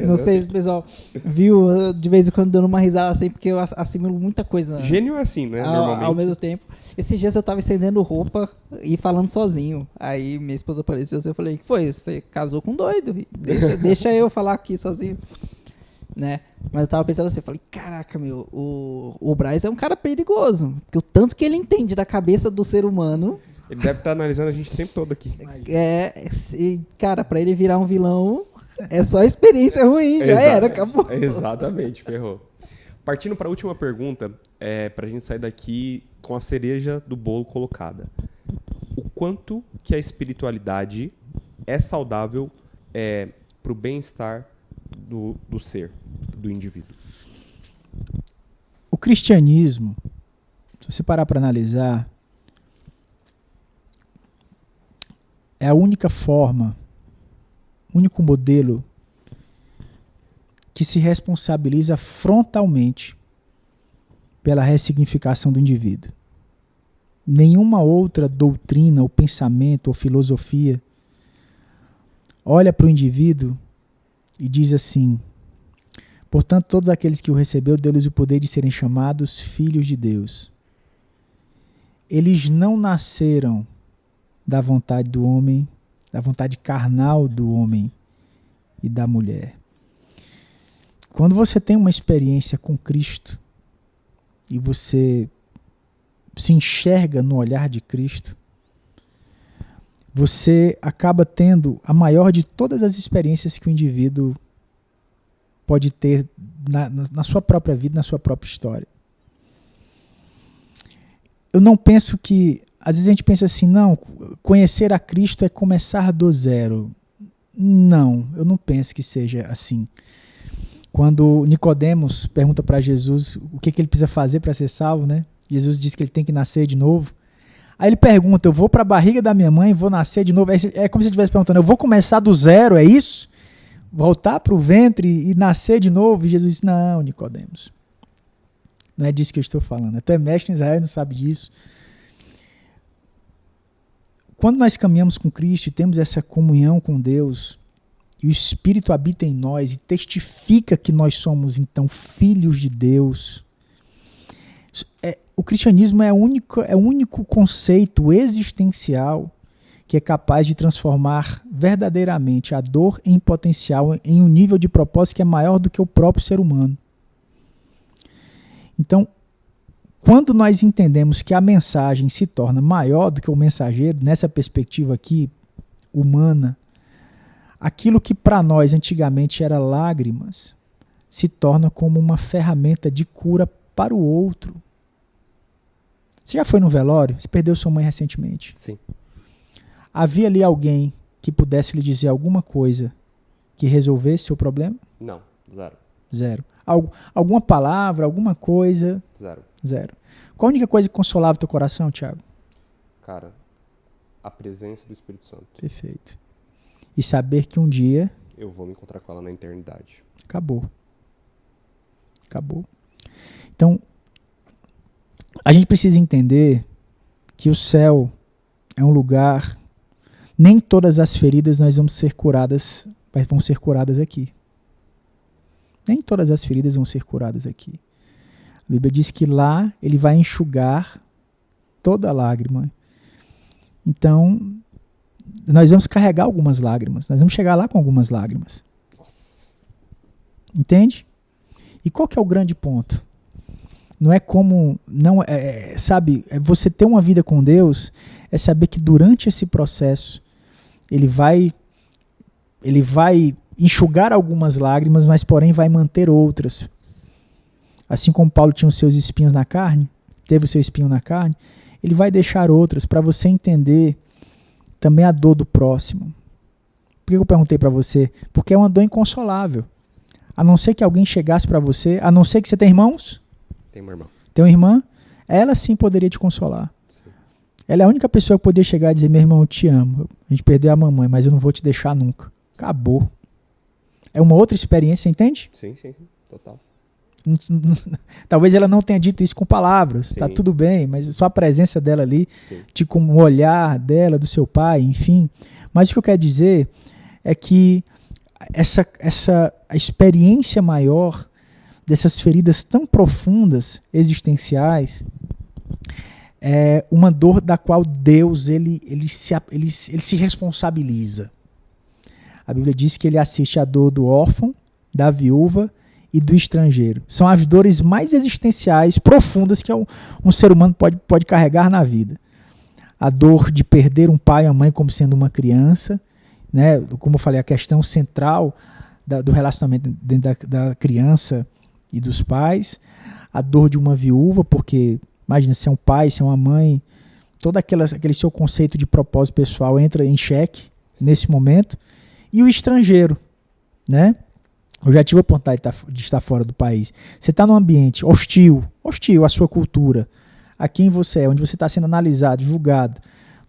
Não sei se o pessoal viu, de vez em quando dando uma risada, assim, porque eu assimilo muita coisa. Gênio é assim, né? Normalmente. Ao mesmo tempo. Esses dias eu tava estendendo roupa e falando sozinho. Aí minha esposa apareceu e eu falei: que foi? Você casou com um doido? Deixa eu falar aqui sozinho. Né? Mas eu tava pensando assim, eu falei: caraca, meu, o Braz é um cara perigoso. Porque o tanto que ele entende da cabeça do ser humano. Ele deve estar analisando a gente o tempo todo aqui. Cara, pra ele virar um vilão, é só experiência ruim, já era, acabou. Exatamente, ferrou. Partindo para a última pergunta, para a gente sair daqui com a cereja do bolo colocada. O quanto que a espiritualidade é saudável para o bem-estar do ser, do indivíduo? O cristianismo, se você parar para analisar, é a única forma, único modelo que se responsabiliza frontalmente pela ressignificação do indivíduo. Nenhuma outra doutrina, ou pensamento, ou filosofia olha para o indivíduo e diz assim: portanto, todos aqueles que o recebeu, deu-lhes o poder de serem chamados filhos de Deus. Eles não nasceram da vontade do homem, da vontade carnal do homem e da mulher. Quando você tem uma experiência com Cristo e você se enxerga no olhar de Cristo, você acaba tendo a maior de todas as experiências que o indivíduo pode ter na sua própria vida, na sua própria história. Eu não penso que... Às vezes a gente pensa assim, não, conhecer a Cristo é começar do zero. Não, eu não penso que seja assim. Quando Nicodemos pergunta para Jesus o que ele precisa fazer para ser salvo, né? Jesus diz que ele tem que nascer de novo. Aí ele pergunta: eu vou para a barriga da minha mãe e vou nascer de novo? É como se ele estivesse perguntando: eu vou começar do zero, é isso? Voltar para o ventre e nascer de novo? E Jesus disse: não, Nicodemos, não é disso que eu estou falando. Tu é mestre em Israel e não sabe disso. Quando nós caminhamos com Cristo e temos essa comunhão com Deus, e o Espírito habita em nós e testifica que nós somos, então, filhos de Deus. O cristianismo é o único conceito existencial que é capaz de transformar verdadeiramente a dor em potencial, em um nível de propósito que é maior do que o próprio ser humano. Então, quando nós entendemos que a mensagem se torna maior do que o mensageiro, nessa perspectiva aqui, humana, aquilo que para nós antigamente era lágrimas, se torna como uma ferramenta de cura para o outro. Você já foi no velório? Você perdeu sua mãe recentemente. Sim. Havia ali alguém que pudesse lhe dizer alguma coisa que resolvesse seu problema? Não, zero. Zero. Alguma palavra, alguma coisa? Zero. Zero. Qual a única coisa que consolava teu coração, Thiago? Cara, a presença do Espírito Santo. Perfeito. E saber que um dia... eu vou me encontrar com ela na eternidade. Acabou. Acabou. Então, a gente precisa entender que o céu é um lugar... nem todas as feridas nós vamos ser curadas, mas vão ser curadas aqui. Nem todas as feridas vão ser curadas aqui. A Bíblia diz que lá ele vai enxugar toda lágrima. Então, nós vamos carregar algumas lágrimas. Nós vamos chegar lá com algumas lágrimas. Nossa. Entende? E qual que é o grande ponto? Não é como, sabe, você ter uma vida com Deus é saber que durante esse processo ele vai enxugar algumas lágrimas, mas porém vai manter outras. Assim como Paulo tinha os seus espinhos na carne, teve o seu espinho na carne, ele vai deixar outras para você entender também a dor do próximo. Por que eu perguntei para você? Porque é uma dor inconsolável. A não ser que alguém chegasse para você, a não ser que você tenha irmãos, Tem uma irmã. tem uma irmã, ela sim poderia te consolar. Sim. Ela é a única pessoa que poderia chegar e dizer, meu irmão, eu te amo. A gente perdeu a mamãe, mas eu não vou te deixar nunca. Acabou. É uma outra experiência, entende? Sim, total. Talvez ela não tenha dito isso com palavras, Sim. tá tudo bem, mas só a presença dela ali, Sim. como o olhar dela, do seu pai, enfim. Mas o que eu quero dizer é que a experiência maior dessas feridas tão profundas, existenciais, é uma dor da qual Deus ele se responsabiliza. A Bíblia diz que ele assiste a dor do órfão, da viúva e do estrangeiro. São as dores mais existenciais, profundas que um ser humano pode carregar na vida. A dor de perder um pai e uma mãe como sendo uma criança, né? Como eu falei, a questão central do relacionamento dentro da criança e dos pais, a dor de uma viúva, porque imagina, se é um pai, se é uma mãe, todo aquele seu conceito de propósito pessoal entra em xeque nesse momento, e o estrangeiro, né? Eu já tive a oportunidade de estar fora do país. Você está num ambiente hostil à sua cultura, a quem você é, onde você está sendo analisado, julgado,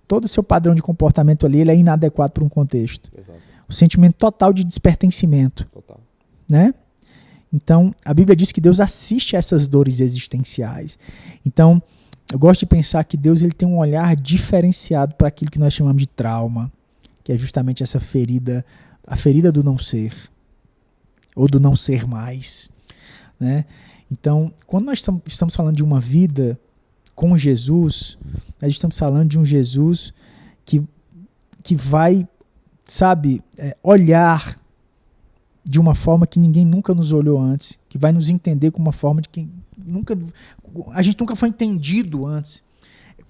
todo o seu padrão de comportamento ali ele é inadequado para um contexto. Exato. O sentimento total de despertencimento. Total. Né? Então, a Bíblia diz que Deus assiste a essas dores existenciais. Então, eu gosto de pensar que Deus ele tem um olhar diferenciado para aquilo que nós chamamos de trauma, que é justamente essa ferida, a ferida do não ser, ou do não ser mais. Né? Então, quando nós estamos falando de uma vida com Jesus, nós estamos falando de um Jesus que vai, sabe, olhar de uma forma que ninguém nunca nos olhou antes, que vai nos entender com uma forma de que a gente nunca foi entendido antes.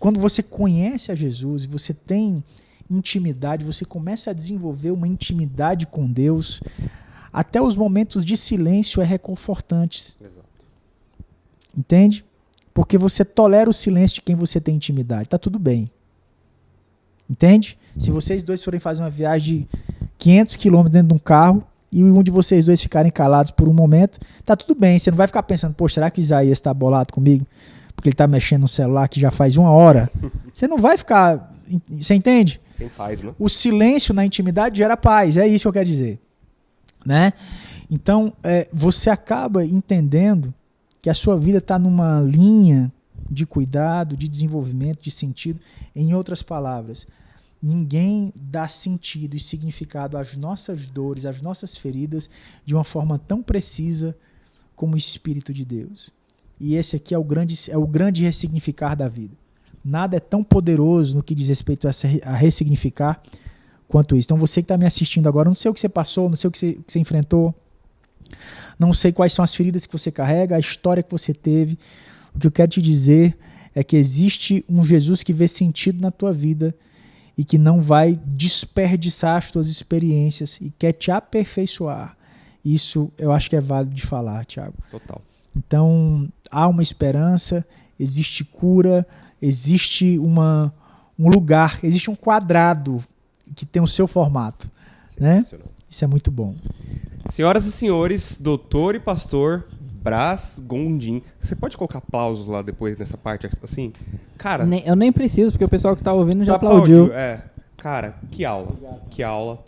Quando você conhece a Jesus e você tem intimidade, você começa a desenvolver uma intimidade com Deus, até os momentos de silêncio é reconfortantes. Exato. Entende? Porque você tolera o silêncio de quem você tem intimidade. Tá tudo bem. Entende? Se vocês dois forem fazer uma viagem de 500 km dentro de um carro e um de vocês dois ficarem calados por um momento, tá tudo bem. Você não vai ficar pensando, pô, será que Isaías está bolado comigo? Porque ele tá mexendo no celular que já faz 1 hora. Você não vai ficar... Você entende? Tem paz, né? O silêncio na intimidade gera paz. É isso que eu quero dizer. Né? Então, você acaba entendendo que a sua vida está numa linha de cuidado, de desenvolvimento, de sentido. Em outras palavras, ninguém dá sentido e significado às nossas dores, às nossas feridas, de uma forma tão precisa como o Espírito de Deus. E esse aqui é o grande ressignificar da vida. Nada é tão poderoso no que diz respeito a ressignificar quanto isso. Então você que está me assistindo agora, não sei o que você passou, não sei o que você enfrentou, não sei quais são as feridas que você carrega, a história que você teve. O que eu quero te dizer é que existe um Jesus que vê sentido na tua vida e que não vai desperdiçar as tuas experiências e quer te aperfeiçoar. Isso eu acho que é válido de falar, Thiago. Total. Então, há uma esperança, existe cura, existe um lugar, existe um quadrado que tem o seu formato. Né? Isso é muito bom. Senhoras e senhores, doutor e pastor Brás Gondim. Você pode colocar aplausos lá depois nessa parte assim? Cara, Eu nem preciso, porque o pessoal que tá ouvindo já aplaudiu. Cara, que aula. Obrigado. Que aula.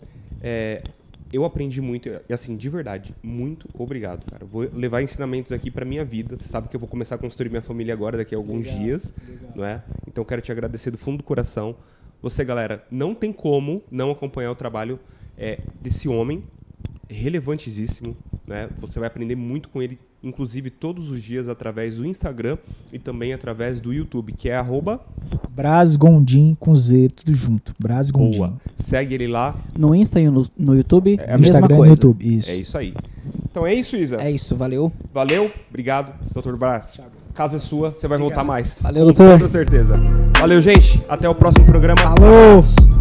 Eu aprendi muito, e assim, de verdade, muito obrigado, cara. Eu vou levar ensinamentos aqui pra minha vida. Você sabe que eu vou começar a construir minha família agora, daqui a alguns dias, não é? Então quero te agradecer do fundo do coração. Você, galera, não tem como não acompanhar o trabalho desse homem relevantíssimo, né? Você vai aprender muito com ele inclusive todos os dias através do Instagram e também através do YouTube, que é Braz Gondim com Z, tudo junto. Braz Gondim. @boa. Segue ele lá. No Insta e no YouTube, É, a mesma Instagram e coisa. no YouTube, isso. É isso aí. Então é isso, Isa. É isso, valeu. Valeu, obrigado, Dr. Braz. Casa é sua, você vai voltar mais. Valeu, Com doutor. toda certeza. Valeu, gente. Até o próximo programa. Falou! Abraço.